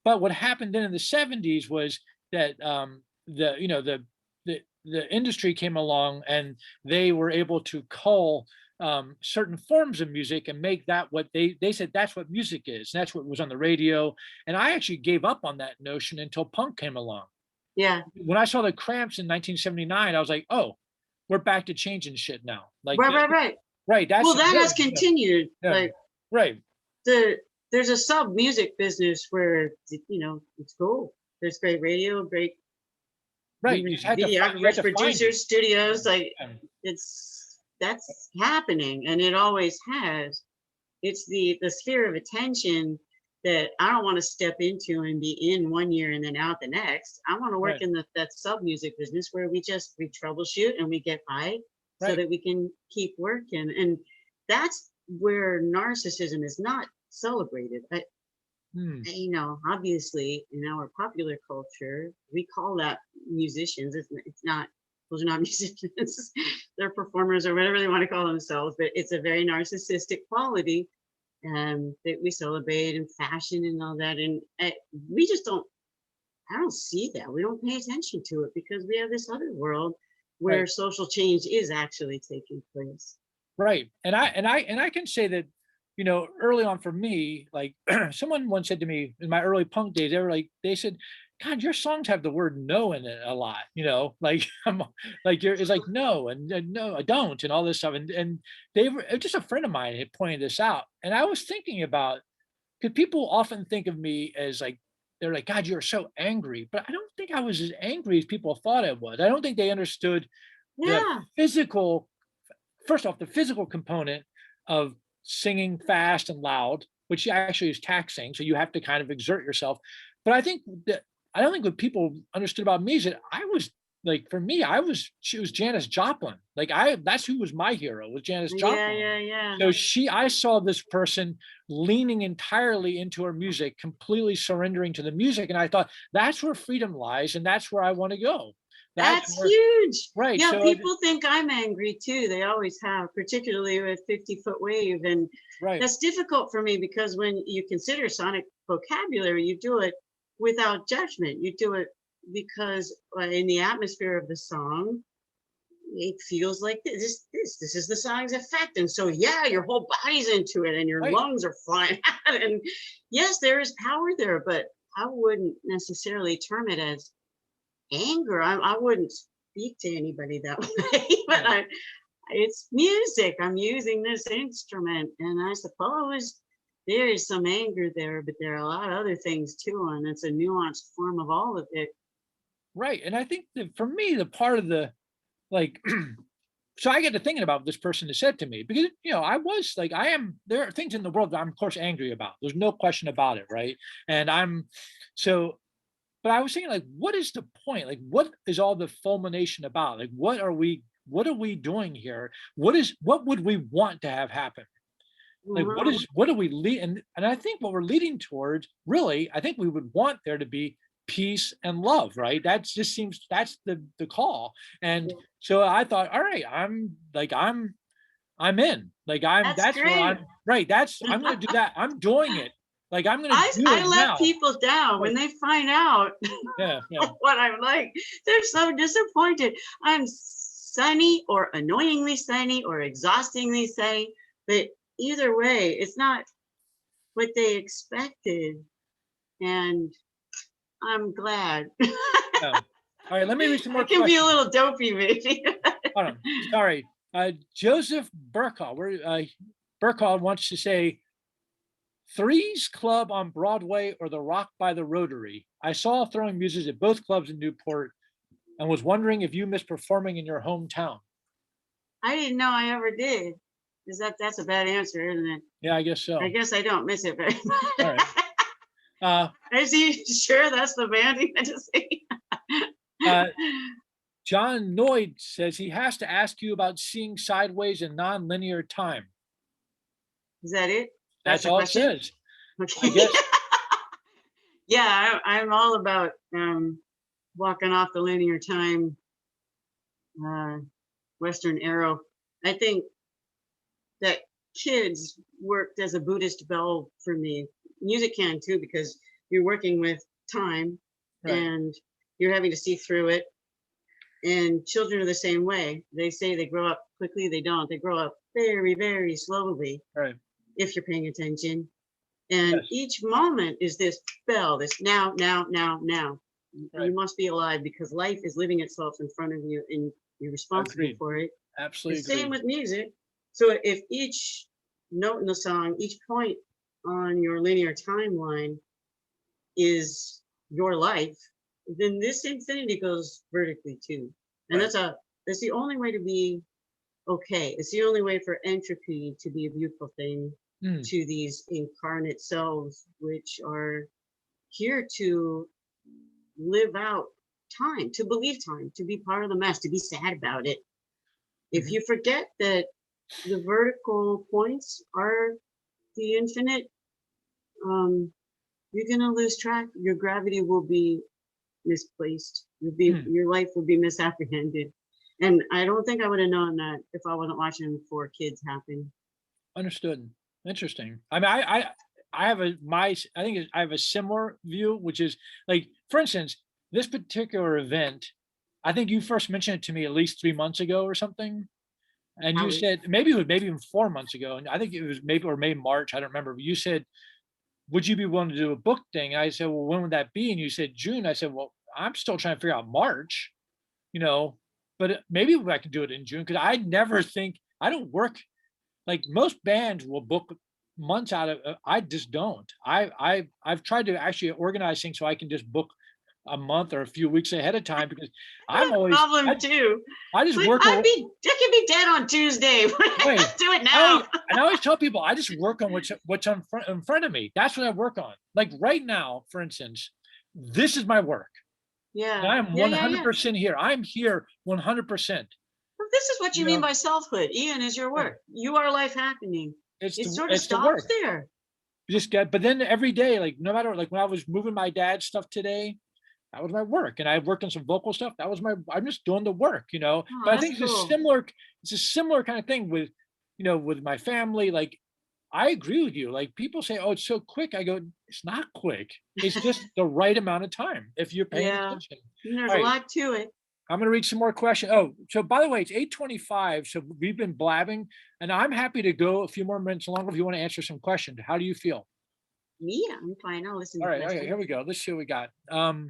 But what happened then in the 70s was that the industry came along and they were able to cull certain forms of music and make that what they said that's what music is. And that's what was on the radio. And I actually gave up on that notion until punk came along. Yeah. When I saw the Cramps in 1979, I was like, oh, we're back to changing shit now. Like Right. right. That's Well, that has continued. Yeah, like right. There's a sub music business where it's cool. There's great radio, great Right. You had videographers, to find producers, it. studios. Like Yeah. that's happening, and it always has. It's the sphere of attention that I don't want to step into and be in one year and then out the next. I want to work Right. in that sub music business where we troubleshoot and we get by so Right. that we can keep working. And that's where narcissism is not celebrated. Obviously in our popular culture, we call that musicians. It's not, those are not musicians. They're performers or whatever they want to call themselves, but it's a very narcissistic quality that we celebrate in fashion and all that. And we just I don't see that. We don't pay attention to it because we have this other world where Right. social change is actually taking place. Right. And I can say that, early on for me, like someone once said to me in my early punk days, they said, God, your songs have the word no in it a lot, like I'm like it's like no and no, I don't, and all this stuff. And they were just a friend of mine had pointed this out. And I was thinking about, because people often think of me as like, they're like, God, you're so angry. But I don't think I was as angry as people thought I was. I don't think they understood the Yeah. physical, first off, the physical component of singing fast and loud, which actually is taxing. So you have to kind of exert yourself. But I don't think what people understood about me is that I was like, for me, she was Janis Joplin. Like that's who was my hero, was Janis Joplin. Yeah. So I saw this person leaning entirely into her music, completely surrendering to the music. And I thought that's where freedom lies. And that's where I want to go. That's huge. Right. Yeah, so people think I'm angry too. They always have, particularly with 50-foot wave. And right. That's difficult for me because when you consider sonic vocabulary, you do it without judgment. You do it because in the atmosphere of the song, it feels like this is the song's effect. And so, yeah, your whole body's into it and your Right. lungs are flying out. And yes, there is power there, but I wouldn't necessarily term it as anger. I wouldn't speak to anybody that way, but Yeah. it's music. I'm using this instrument, and I suppose there is some anger there, but there are a lot of other things too, and it's a nuanced form of all of it. Right. And I think that for me, the part of the like, so I get to thinking about what this person has said to me because, I was like, there are things in the world that I'm, of course, angry about. There's no question about it. Right. And so, but I was thinking, like, what is the point? Like, what is all the fulmination about? Like, what are we doing here? What would we want to have happen? Like, Mhm. what do we lead? And I think what we're leading towards, really, I think we would want there to be peace and love, right? That just seems that's the call. And so I thought, all right, I'm in. Like That's that's where great. I'm right. I'm gonna do that. I'm doing it. Like I'm gonna do I it let now. people down when Right. they find out Yeah, yeah. what I'm like. They're so disappointed. I'm sunny or annoyingly sunny or exhaustingly sunny, but either way, it's not what they expected. And I'm glad. Yeah. All right, let me read some I more can be a questions. little dopey, maybe. Hold on. Sorry. Joseph Burkall. Burkall wants to say Three's Club on Broadway or the Rock by the Rotary. I saw Throwing Muses at both clubs in Newport and was wondering if you miss performing in your hometown. I didn't know I ever did. Is that's a bad answer, isn't it? Yeah, I guess so. I guess I don't miss it very much. All right. Is he sure that's the band he meant to say? John Noyd says he has to ask you about seeing sideways in non-linear time. Is that it? That's the all question? it says. Okay. I guess. Yeah, I'm all about walking off the linear time Western arrow. I think that kids worked as a Buddhist bell for me. Music can too, because you're working with time Right. and you're having to see through it. And children are the same way. They say they grow up quickly. They don't. They grow up very, very slowly. Right. If you're paying attention. And Yes. each moment is this bell, this now, now, now, now. Right. You must be alive because life is living itself in front of you and you're responsible Agreed. for it. Absolutely. The same with music. So if each note in the song, each point on your linear timeline is your life, then this infinity goes vertically too. And Right. that's the only way to be okay. It's the only way for entropy to be a beautiful thing to these incarnate selves, which are here to live out time, to believe time, to be part of the mess, to be sad about it. If you forget that the vertical points are the infinite, you're gonna lose track. Your gravity will be misplaced. Your life will be misapprehended. And I don't think I would have known that if I wasn't watching 4 kids happen. Understood. Interesting. I mean, I have I have a similar view, which is like, for instance, this particular event, I think you first mentioned it to me at least 3 months ago or something. And you said maybe even 4 months ago. And I think it was maybe March. I don't remember. But you said, would you be willing to do a book thing? And I said, well, when would that be? And you said June. I said, well, I'm still trying to figure out March, but maybe I could do it in June because I don't work like most bands will book months out of. I just don't. I've tried to actually organize things so I can just book a month or a few weeks ahead of time because I'm always problem too. I just Like, work. I could be dead on Tuesday. Right. Let's do it now. I always tell people I just work on what's in front of me. That's what I work on. Like right now, for instance, this is my work. Yeah. And I am Yeah, 100% here. I'm here 100%. Well, this is what you You mean know? by selfhood. Ian is your work. You are life happening. It sort of It's the stops work. there. But then every day, like no matter like when I was moving my dad's stuff today, that was my work. And I worked on some vocal stuff. I'm just doing the work, Oh, But I that's think cool. it's a similar kind of thing with, with my family. Like I agree with you. Like people say, oh, it's so quick. I go, it's not quick. It's just the right amount of time if you're paying Yeah. attention. And there's All a right. lot to it. I'm going to read some more questions. Oh, so by the way, it's 8:25. So we've been blabbing, and I'm happy to go a few more minutes longer if you want to answer some questions. How do you feel? Me, I'm fine. I'll listen to All right. questions. Okay, here we go. Let's see what we got. I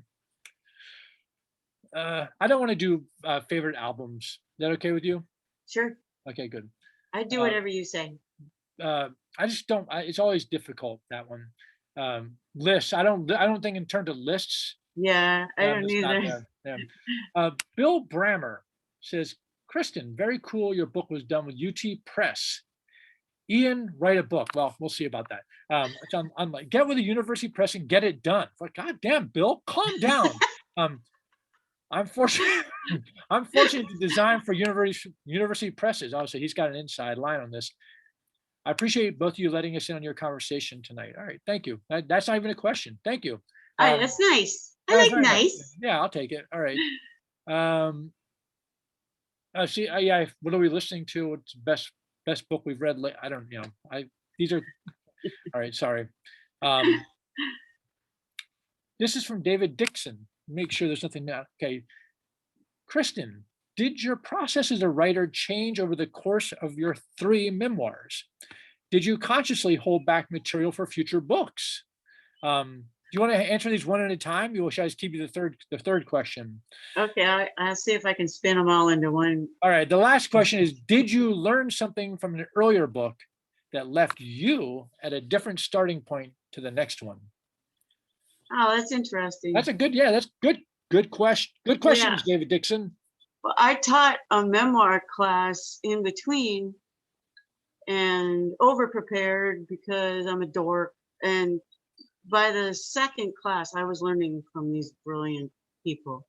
don't want to do favorite albums. Is that okay with you? Sure. Okay, good. I do whatever you say. I just don't. It's always difficult, that one. Lists. I don't think in terms of lists. Yeah, I don't It's not either. there. Yeah. Bill Brammer says, Kristin, very cool. Your book was done with UT Press. Ian, write a book. Well, we'll see about that. It's on like, get with a university press and get it done. Like, God damn, Bill, calm down. I'm fortunate. I'm fortunate to design for university presses. Obviously, he's got an inside line on this. I appreciate both of you letting us in on your conversation tonight. All right, thank you. That's not even a question. Thank you. That's nice. I like nice. Yeah, I'll take it. All right. See, yeah. What are we listening to? What's the best book we've read? I don't. These are. All right. Sorry. This is from David Dixon. Make sure there's nothing now. Okay. Kristin, did your process as a writer change over the course of your 3 memoirs? Did you consciously hold back material for future books? Do you want to answer these one at a time? Or should I just keep you the third question? Okay, I'll see if I can spin them all into one. All right. The last question is, did you learn something from an earlier book that left you at a different starting point to the next one? Oh, that's interesting. That's a good, that's good. Good question. Good questions, yeah. David Dixon. Well, I taught a memoir class in between and over-prepared because I'm a dork. And by the second class, I was learning from these brilliant people.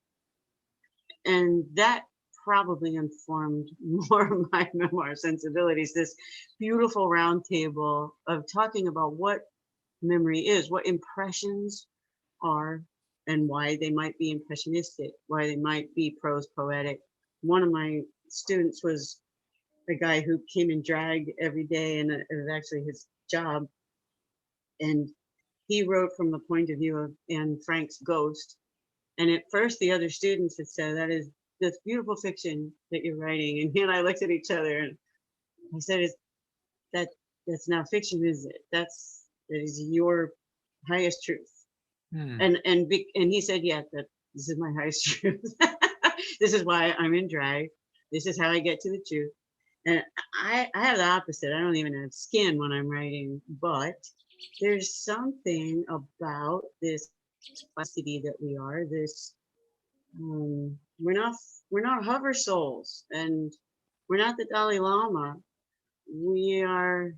And that probably informed more of my memoir sensibilities, this beautiful round table of talking about what memory is, what impressions are, and why they might be impressionistic, why they might be prose poetic. One of my students was a guy who came in drag every day, and it was actually his job. And he wrote from the point of view of Anne Frank's Ghost. And at first, the other students had said, that's beautiful fiction that you're writing. And he and I looked at each other, and I said, that's not fiction, is it? That is your highest truth. And he said, yeah, this is my highest truth. This is why I'm in drag. This is how I get to the truth. And I have the opposite. I don't even have skin when I'm writing, but there's something about this plasticity that we are. This we're not hover souls, and we're not the Dalai Lama. We are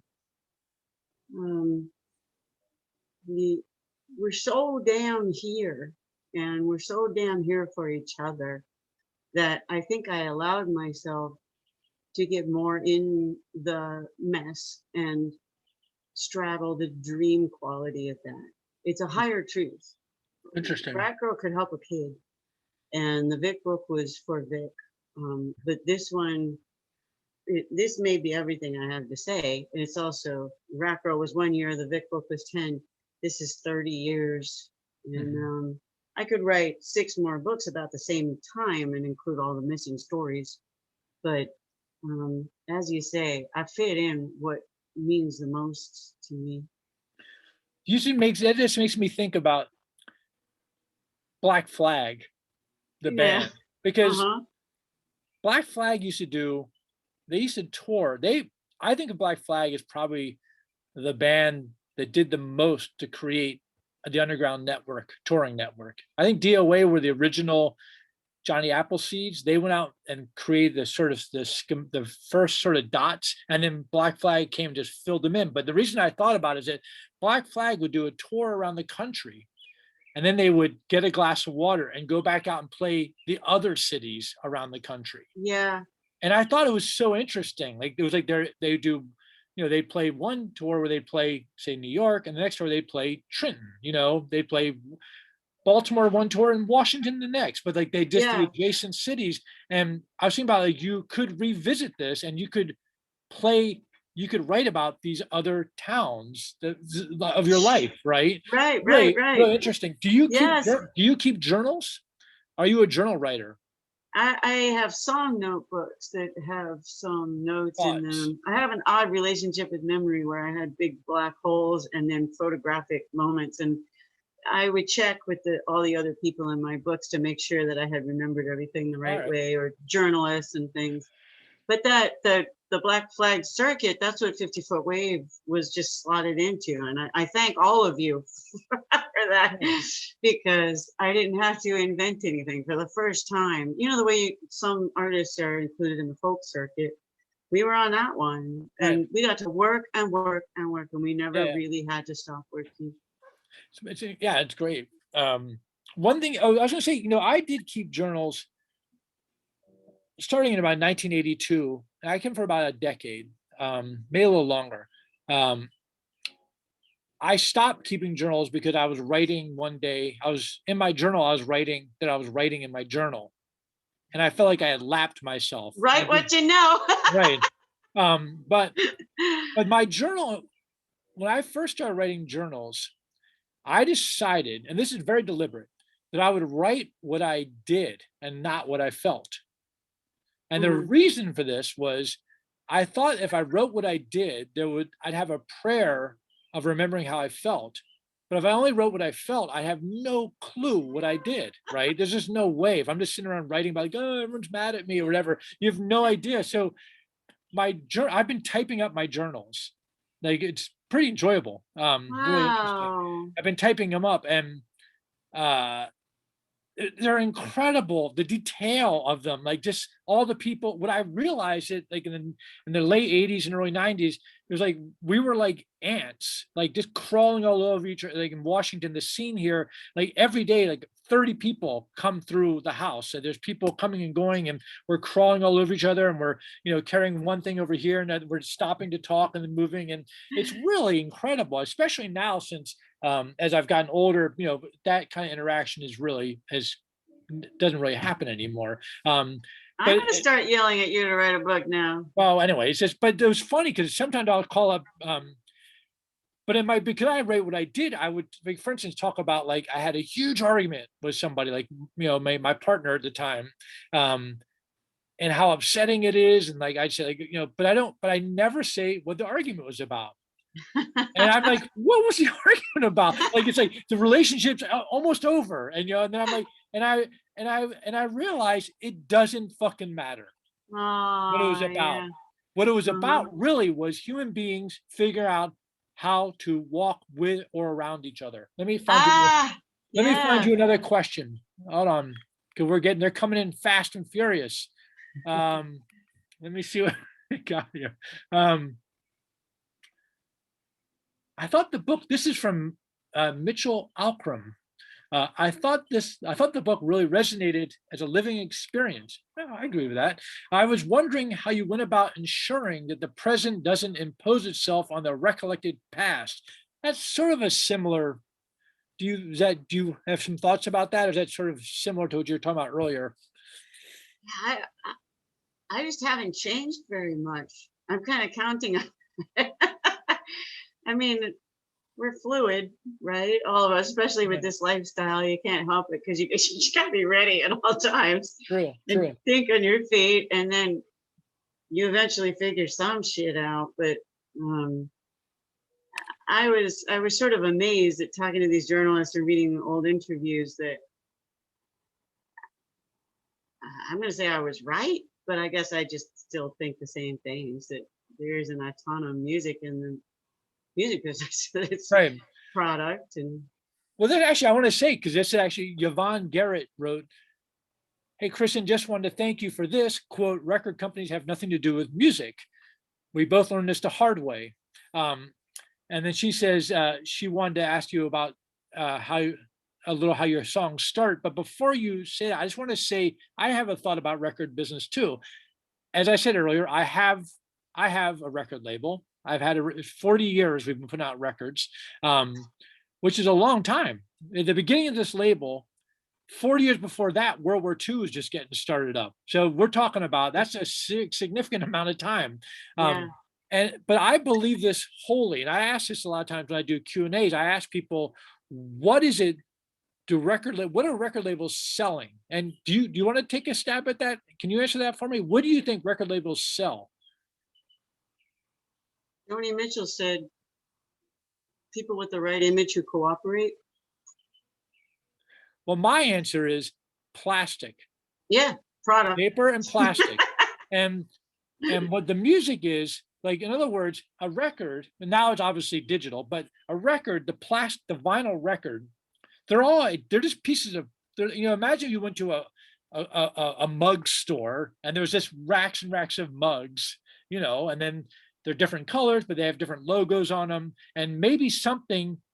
we're so down here, and we're so damn here for each other that I think I allowed myself to get more in the mess and straddle the dream quality of that. It's a higher truth. Interesting. Rat Girl could help a kid, and the Vic book was for Vic. But this one, this may be everything I have to say. It's also, Rat Girl was 1 year, the Vic book was 10. This is 30 years. And I could write 6 more books about the same time and include all the missing stories. But as you say, I fit in what means the most to me. This makes me think about Black Flag, the band, because Black Flag they used to tour. I think of Black Flag as probably the band that did the most to create the underground network, touring network. I think DOA were the original Johnny Appleseeds. They went out and created the first sort of dots, and then Black Flag came and just filled them in. But the reason I thought about it is that Black Flag would do a tour around the country, and then they would get a glass of water and go back out and play the other cities around the country. Yeah. And I thought it was so interesting. Like, it was like they do, they play one tour where they play, say, New York, and the next tour they play Trenton. They play Baltimore one tour and Washington the next, but like they just the adjacent cities. And I was thinking about, like, you could revisit this and you could write about these other towns of your life, right? Right. Really interesting. Do you keep journals? Are you a journal writer? I have song notebooks that have some notes in Thoughts. them. I have an odd relationship with memory where I had big black holes and then photographic moments, and I would check with all the other people in my books to make sure that I had remembered everything the right right. way, or journalists and things. But that the Black Flag Circuit, that's what 50-Foot Wave was just slotted into. And I thank all of you for that, because I didn't have to invent anything for the first time. You know, the way some artists are included in the folk circuit, we were on that one. And Right. we got to work and work and work, and we never Yeah. really had to stop working. So it's great. One thing I was gonna say, you know, I did keep journals starting in about 1982. And I kept for about a decade, maybe a little longer. I stopped keeping journals because I was writing one day. I was in my journal. I was writing that I was writing in my journal, and I felt like I had lapped myself. Write what you know. Right. But my journal, when I first started writing journals, I decided, and this is very deliberate, that I would write what I did and not what I felt. And the reason for this was, I thought if I wrote what I did, I'd have a prayer of remembering how I felt. But if I only wrote what I felt, I have no clue what I did, right? There's just no way. If I'm just sitting around writing about like, oh, everyone's mad at me or whatever, you have no idea. So I've been typing up my journals. Like, it's pretty enjoyable. Really interesting. Wow. I've been typing them up, and they're incredible. The detail of them, like just all the people. What I realized it like in the late 80s and early 90s, it was like we were like ants, like just crawling all over each other. Like in Washington, the scene here, like every day, like 30 people come through the house. So there's people coming and going, and we're crawling all over each other, and we're, you know, carrying one thing over here, and then we're stopping to talk and then moving. And it's really incredible, especially now since as I've gotten older, you know, that kind of interaction doesn't really happen anymore. I'm But gonna start yelling at you to write a book now. well, anyway, it's just, but it was funny because sometimes I'll call up, but it might, because I write what I did, I would, like, for instance, talk about like I had a huge argument with somebody, like, you know, my partner at the time, and how upsetting it is, and like I'd say, like, you know, but I never say what the argument was about. And I'm like, what was the argument about? Like, it's like the relationship's almost over, and you know, and then I'm like, and I realized it doesn't fucking matter what it was Oh, about. yeah. What it was about really was human beings figure out how to walk with or around each other. Let me find Yeah. you another question. Hold on, because they're coming in fast and furious. Let me see what we got here. I thought the book, this is from Mitchell Alcrum. I thought the book really resonated as a living experience. Well, I agree with that. I was wondering how you went about ensuring that the present doesn't impose itself on the recollected past. That's sort of a similar, do you have some thoughts about that? Or is that sort of similar to what you were talking about earlier? I just haven't changed very much. I'm kind of counting. I mean, we're fluid, right? All of us, especially with this lifestyle, you can't help it, because you just gotta be ready at all times. True. Think on your feet, and then you eventually figure some shit out. But I was sort of amazed at talking to these journalists and reading old interviews that I'm going to say I was right, but I guess I just still think the same things, that there's an ton of music in the music business. It's right. Product. And well, then actually I want to say, because this is actually Yvonne Garrett wrote, hey, Kristin, just wanted to thank you for this. Quote, record companies have nothing to do with music. We both learned this the hard way. And then she says she wanted to ask you about how your songs start. But before you say that, I just want to say I have a thought about record business too. As I said earlier, I have a record label. I've had 40 years we've been putting out records, which is a long time. At the beginning of this label, 40 years before that, World War II was just getting started up. So we're talking about, that's a significant amount of time. But I believe this wholly, and I ask this a lot of times when I do Q&As. I ask people, what is it what are record labels selling? And do you want to take a stab at that? Can you answer that for me? What do you think record labels sell? Joni Mitchell said, people with the right image who cooperate. Well, my answer is plastic. Yeah, product. Paper and plastic. and what the music is, like, in other words, a record, and now it's obviously digital, but a record, the vinyl record, they're just pieces of, imagine you went to a mug store and there was just racks and racks of mugs, and then they're different colors, but they have different logos on them. And maybe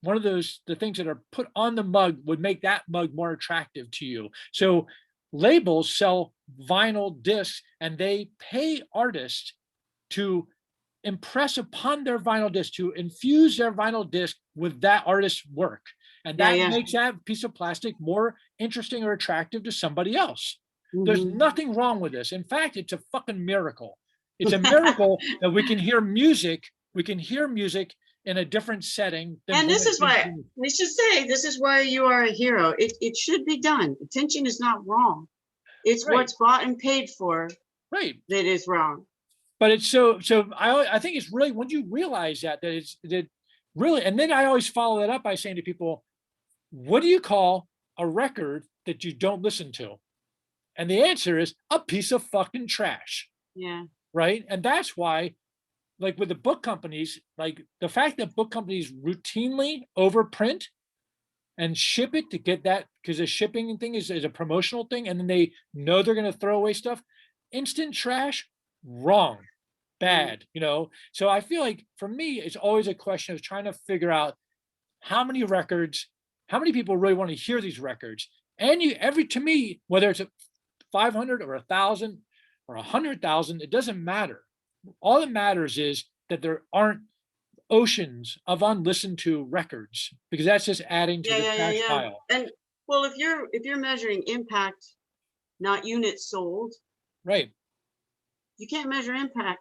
one of the things that are put on the mug would make that mug more attractive to you. So labels sell vinyl discs and they pay artists to impress upon their vinyl disc, to infuse their vinyl disc with that artist's work. And that makes that piece of plastic more interesting or attractive to somebody else. There's nothing wrong with this. In fact, it's a fucking miracle. It's a miracle that we can hear music. We can hear music in a different setting. And this is why, we should say, this is why you are a hero. It should be done. Attention is not wrong. It's what's bought and paid for that is wrong. But it's so I think it's really, when you realize that really, and then I always follow that up by saying to people, what do you call a record that you don't listen to? And the answer is a piece of fucking trash. Yeah. Right. And that's why, like with the book companies, like the fact that book companies routinely overprint and ship it to get that, because the shipping thing is a promotional thing, and then they know they're going to throw away stuff. Instant trash, wrong, bad, So I feel like for me, it's always a question of trying to figure out how many people really want to hear these records. And to me, whether it's 500 or 1,000 or 100,000, it doesn't matter. All that matters is that there aren't oceans of unlistened to records, because that's just adding to the trash pile. And well, if you're measuring impact, not units sold, right? You can't measure impact.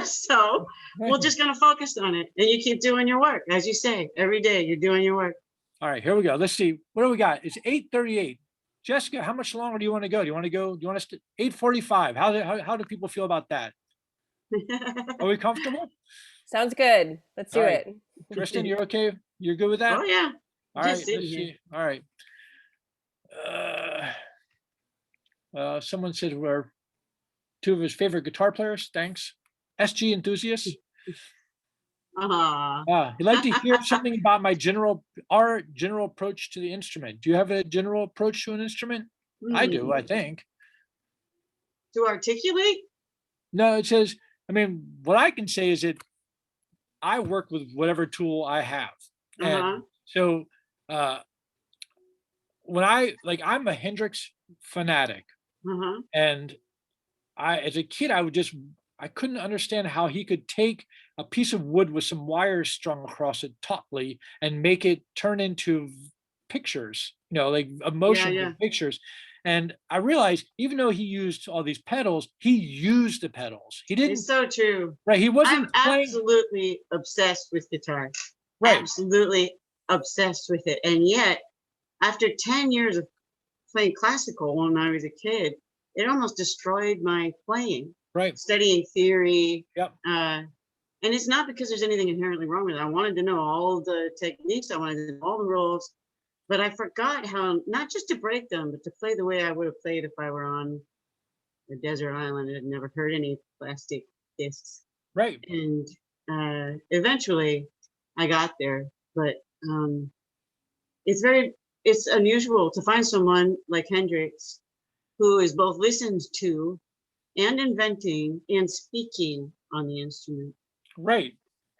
So we're just going to focus on it, and you keep doing your work, as you say, every day you're doing your work. All right, here we go. Let's see, what do we got? It's 8:38. Jessica, how much longer do you want to go? Do you want us to 8:45? How do people feel about that? Are we comfortable? Sounds good. Let's do it. Kristin, you're okay? You're good with that? Oh yeah. All right, let's see. All right. Someone said we're two of his favorite guitar players. Thanks. SG enthusiast. He'd like to hear something about our general approach to the instrument. Do you have a general approach to an instrument? I do, I think. To articulate? No, it says, what I can say is that I work with whatever tool I have. And so when I'm a Hendrix fanatic. And as a kid, I couldn't understand how he could take a piece of wood with some wires strung across it tautly and make it turn into pictures, like emotion with pictures. And I realized, even though he used all these pedals, he used the pedals. He didn't. It's so true. Right. He wasn't absolutely obsessed with guitar. Right. Absolutely obsessed with it. And yet, after 10 years of playing classical when I was a kid, it almost destroyed my playing. Right. Studying theory. Yep. And it's not because there's anything inherently wrong with it. I wanted to know all the techniques. I wanted to know all the rules. But I forgot how, not just to break them, but to play the way I would have played if I were on a desert island and had never heard any plastic discs. Right. And eventually I got there. But it's unusual to find someone like Hendrix who is both listened to and inventing and speaking on the instrument. Right.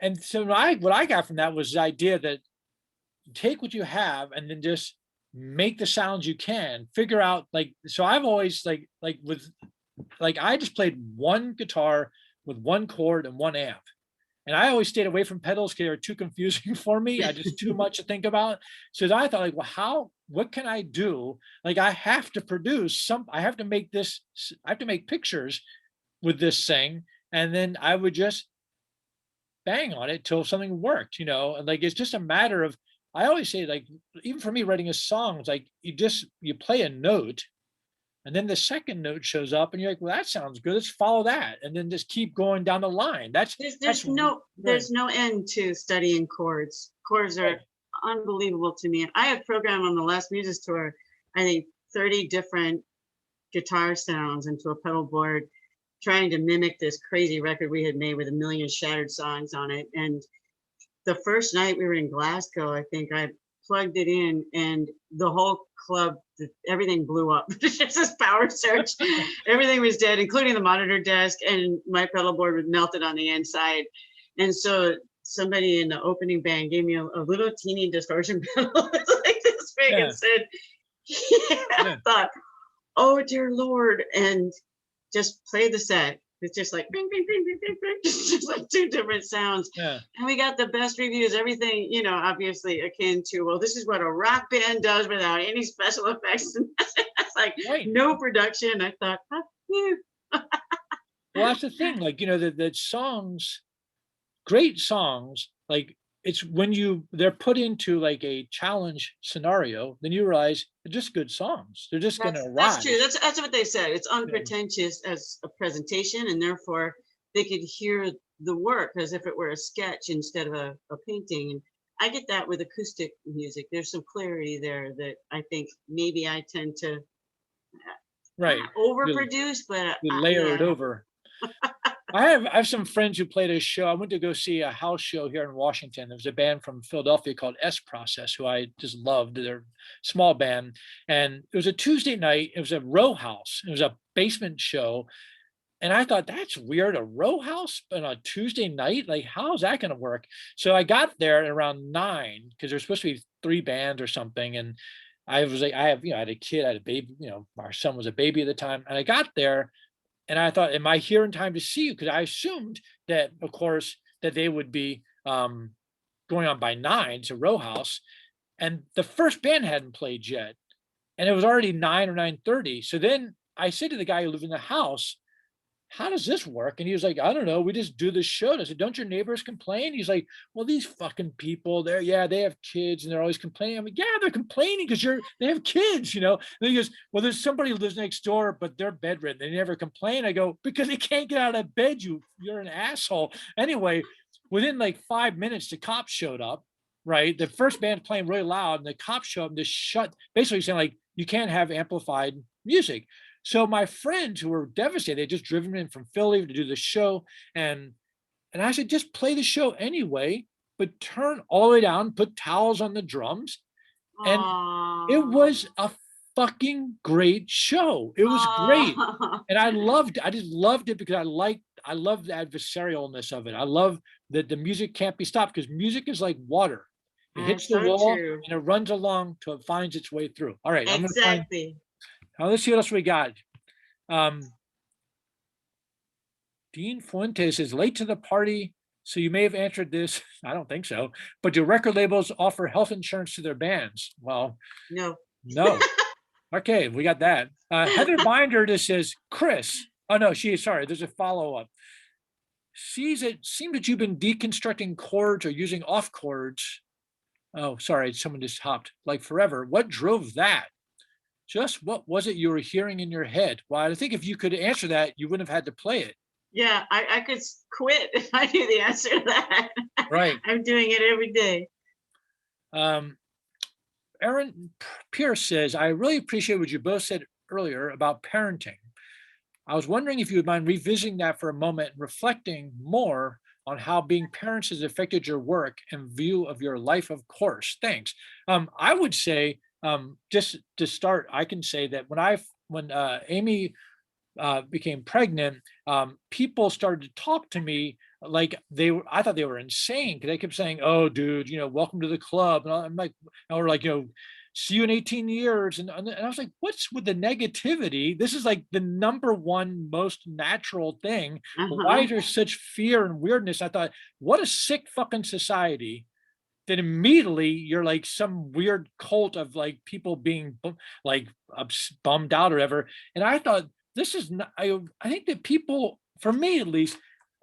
And so what I got from that was the idea that take what you have and then just make the sounds you can. Figure out, so I've always I just played one guitar with one chord and one amp. And I always stayed away from pedals because they were too confusing for me. I just too much to think about. So I thought, what can I do? I have to produce I have to make pictures with this thing. And then I would just bang on it till something worked, and it's just a matter of I always say, like, even for me writing a song, it's like you play a note, and then the second note shows up, and you're like, well, that sounds good. Let's follow that, and then just keep going down the line. That's There's no right, end to studying chords. Chords are right. unbelievable to me. I have programmed on the last Muses tour, I think 30 different guitar sounds into a pedal board, trying to mimic this crazy record we had made with a million shattered songs on it. And the first night we were in Glasgow, I think I plugged it in, and the whole club, everything blew up. Just this power surge. Everything was dead, including the monitor desk, and my pedal board was melted on the inside. And so somebody in the opening band gave me a little teeny distortion pedal. It's like this big, Yeah. and said, I thought, oh dear Lord, and just played the set. It's just like bing, bing, bing, bing, bing, bing. Just like two different sounds. Yeah. And we got the best reviews, everything, you know, obviously akin to, well, this is what a rock band does without any special effects. It's like no production. I thought, fuck you. Well, that's the thing, like, you know, that songs, great songs, like, it's when they're put into like a challenge scenario, then you realize they're just good songs. They're just going to arrive. That's true. That's what they said. It's unpretentious as a presentation, and therefore they could hear the work as if it were a sketch instead of a painting. And I get that with acoustic music. There's some clarity there that I think maybe I tend to overproduce, but you layer it over. I have some friends who played a show. I went to go see a house show here in Washington. There was a band from Philadelphia called S Process, who I just loved. They're a small band. And it was a Tuesday night. It was a row house. It was a basement show. And I thought, that's weird, a row house on a Tuesday night? Like, how is that going to work? So I got there at around 9, because there's supposed to be 3 bands or something. And I was like, I had a kid, I had a baby, our son was a baby at the time. And I got there, and I thought, am I here in time to see you? Because I assumed that, of course, that they would be going on by 9 to row house. And the first band hadn't played yet. And it was already 9 or 9:30. So then I said to the guy who lived in the house, how does this work? And he was like, I don't know. We just do this show. And I said, don't your neighbors complain? He's like, well, these fucking people, they have kids and they're always complaining. I'm like, yeah, they're complaining because they have kids, And then he goes, well, there's somebody who lives next door, but they're bedridden. They never complain. I go, because they can't get out of bed. You're an asshole. Anyway, within like 5 minutes, the cops showed up, right? The first band playing really loud, and the cops showed up and just basically saying, like, you can't have amplified music. So my friends who were devastated, they just driven in from Philly to do the show. And I said, just play the show anyway, but turn all the way down, put towels on the drums. And it was a fucking great show. It was great. And I just loved it because I love the adversarialness of it. I love that the music can't be stopped, because music is like water. It hits the wall and it runs along till it finds its way through. All right. Exactly. Now let's see what else we got. Dean Fuentes is late to the party, so you may have answered this. I don't think so. But do record labels offer health insurance to their bands? Well, no. Okay, we got that. Heather Binder just says, Chris. Oh no, there's a follow-up. It seems that you've been deconstructing chords or using off chords. Oh, sorry, someone just hopped, like forever. What drove that? Just what was it you were hearing in your head? Well, I think if you could answer that, you wouldn't have had to play it. Yeah, I could quit if I knew the answer to that. Right. I'm doing it every day. Aaron Pierce says, I really appreciate what you both said earlier about parenting. I was wondering if you would mind revisiting that for a moment and reflecting more on how being parents has affected your work and view of your life, of course. Thanks. I would say, just to start, I can say that when Amy became pregnant, people started to talk to me like I thought they were insane, because they kept saying, oh, dude, welcome to the club. And I'm like, or like, see you in 18 years. And I was like, what's with the negativity? This is like the number one most natural thing. Why is there such fear and weirdness? I thought, what a sick fucking society. Then immediately you're like some weird cult of like people being like bummed out or whatever. And I thought, this is not, I think that people, for me at least,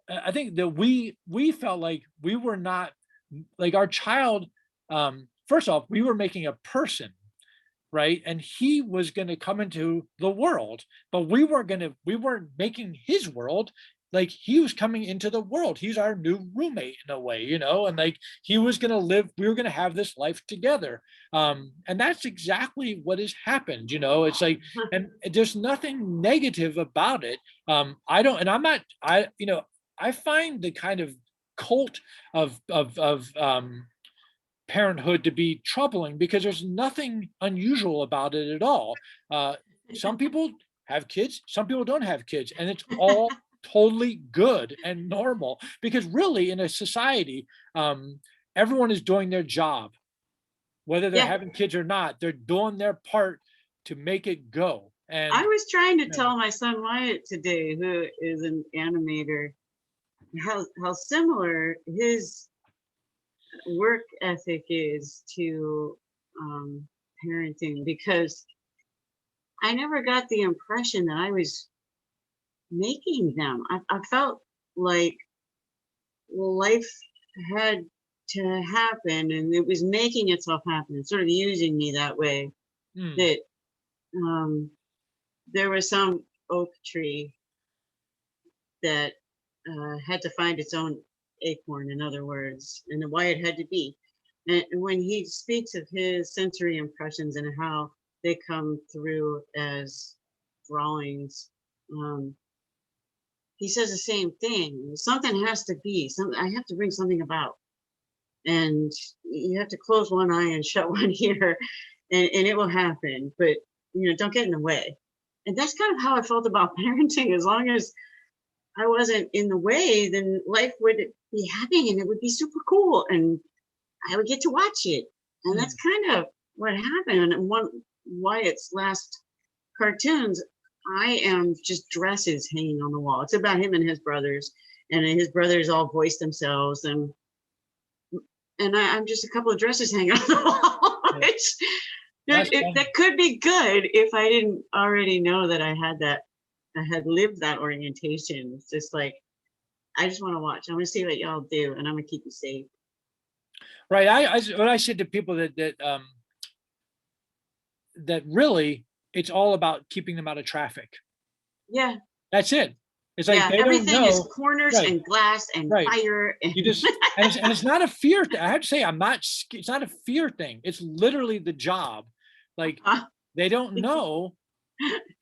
I think that we felt like we were not, like our child first off, we were making a person, right? And he was going to come into the world, but we weren't making his world. Like, he was coming into the world. He's our new roommate in a way, you know, and like, he was going to live, we were going to have this life together. And that's exactly what has happened, you know. It's like, and there's nothing negative about it. I don't, and I'm not, you know, I find the kind of cult of parenthood to be troubling, because there's nothing unusual about it at all. Some people have kids, some people don't have kids, and it's all totally good and normal, because really in a society, everyone is doing their job, whether they're having kids or not. They're doing their part to make it go. And I was trying to tell my son Wyatt today, who is an animator, how similar his work ethic is to parenting, because I never got the impression that I was making them. I felt like life had to happen, and it was making itself happen, sort of using me that way. That there was some oak tree that had to find its own acorn, in other words, and the why it had to be. And when he speaks of his sensory impressions and how they come through as drawings, he says the same thing. Something has to be, I have to bring something about. And you have to close one eye and shut one ear, and it will happen. But, you know, don't get in the way. And that's kind of how I felt about parenting. As long as I wasn't in the way, then life would be happening and it would be super cool. And I would get to watch it. And that's kind of what happened. And one Wyatt's last cartoons, I am just dresses hanging on the wall. It's about him and his brothers, and his brothers all voice themselves, and I'm just a couple of dresses hanging on the wall. Which that could be good if I didn't already know that I had lived that orientation. It's just like, I just want to watch. I want to see what y'all do, and I'm gonna keep you safe. Right. When I said to people that really, it's all about keeping them out of traffic. Yeah. That's it. It's like, they everything don't know. is corners and glass and fire. And You just, and it's not a fear. I have to say, it's not a fear thing. It's literally the job. Like, they don't know.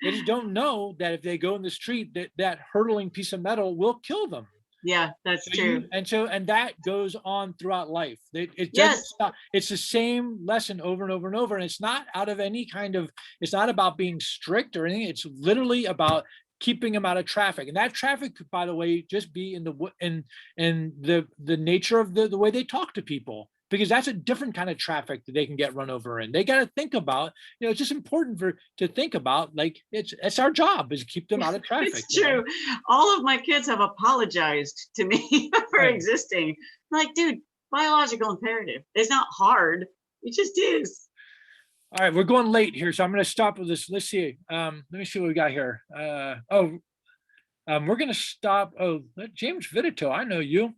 They just don't know that if they go in the street, that hurtling piece of metal will kill them. Yeah, that's true. And that goes on throughout life. It doesn't stop. It's the same lesson over and over and over. And it's not out of any kind of, it's not about being strict or anything. It's literally about keeping them out of traffic. And that traffic could, by the way, just be in the nature of the way they talk to people, because that's a different kind of traffic that they can get run over in. They got to think about, you know, it's just important to think about, like, it's our job is to keep them out of traffic. It's true. All of my kids have apologized to me for existing. I'm like, dude, biological imperative. It's not hard. It just is. All right, we're going late here, so I'm going to stop with this. Let's see. Let me see what we got here. We're going to stop. Oh, James Vidito, I know you.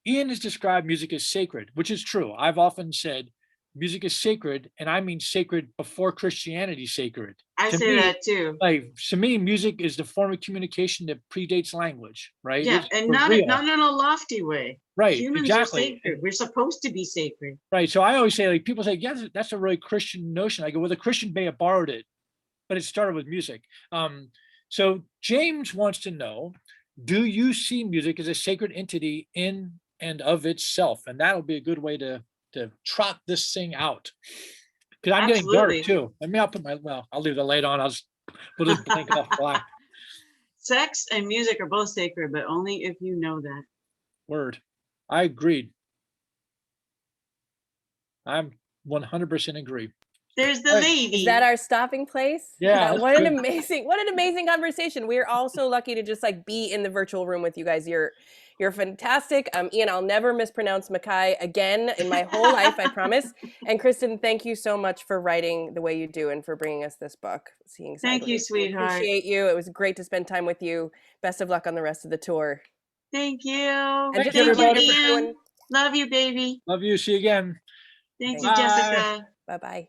Ian has described music as sacred, which is true. I've often said music is sacred, and I mean sacred before Christianity sacred. I say that too. Like, to me, music is the form of communication that predates language, right? Yeah, and not in a lofty way. Right, Humans exactly. are sacred. We're supposed to be sacred. Right, so I always say, like, people say, yeah, that's a really Christian notion. I go, well, the Christian may have borrowed it, but it started with music. So James wants to know, do you see music as a sacred entity in and of itself? And that'll be a good way to trot this thing out, because I'm getting dark too. I'll leave the light on. I'll just put this blanket off black. Sex and music are both sacred, but only if you know that. Word. I agreed. I'm 100% agree. There's the lady. Is that our stopping place? Yeah. What an amazing conversation. We're all so lucky to just like be in the virtual room with you guys. You're fantastic. Ian, I'll never mispronounce MacKaye again in my whole life, I promise. And Kristin, thank you so much for writing the way you do and for bringing us this book, Seeing Sideways. Thank you, sweetheart. Appreciate you. It was great to spend time with you. Best of luck on the rest of the tour. Thank you. And Thank just you, everybody. Ian. Love you, baby. Love you. See you again. Thank Thanks. you, Bye. Jessica. Bye-bye.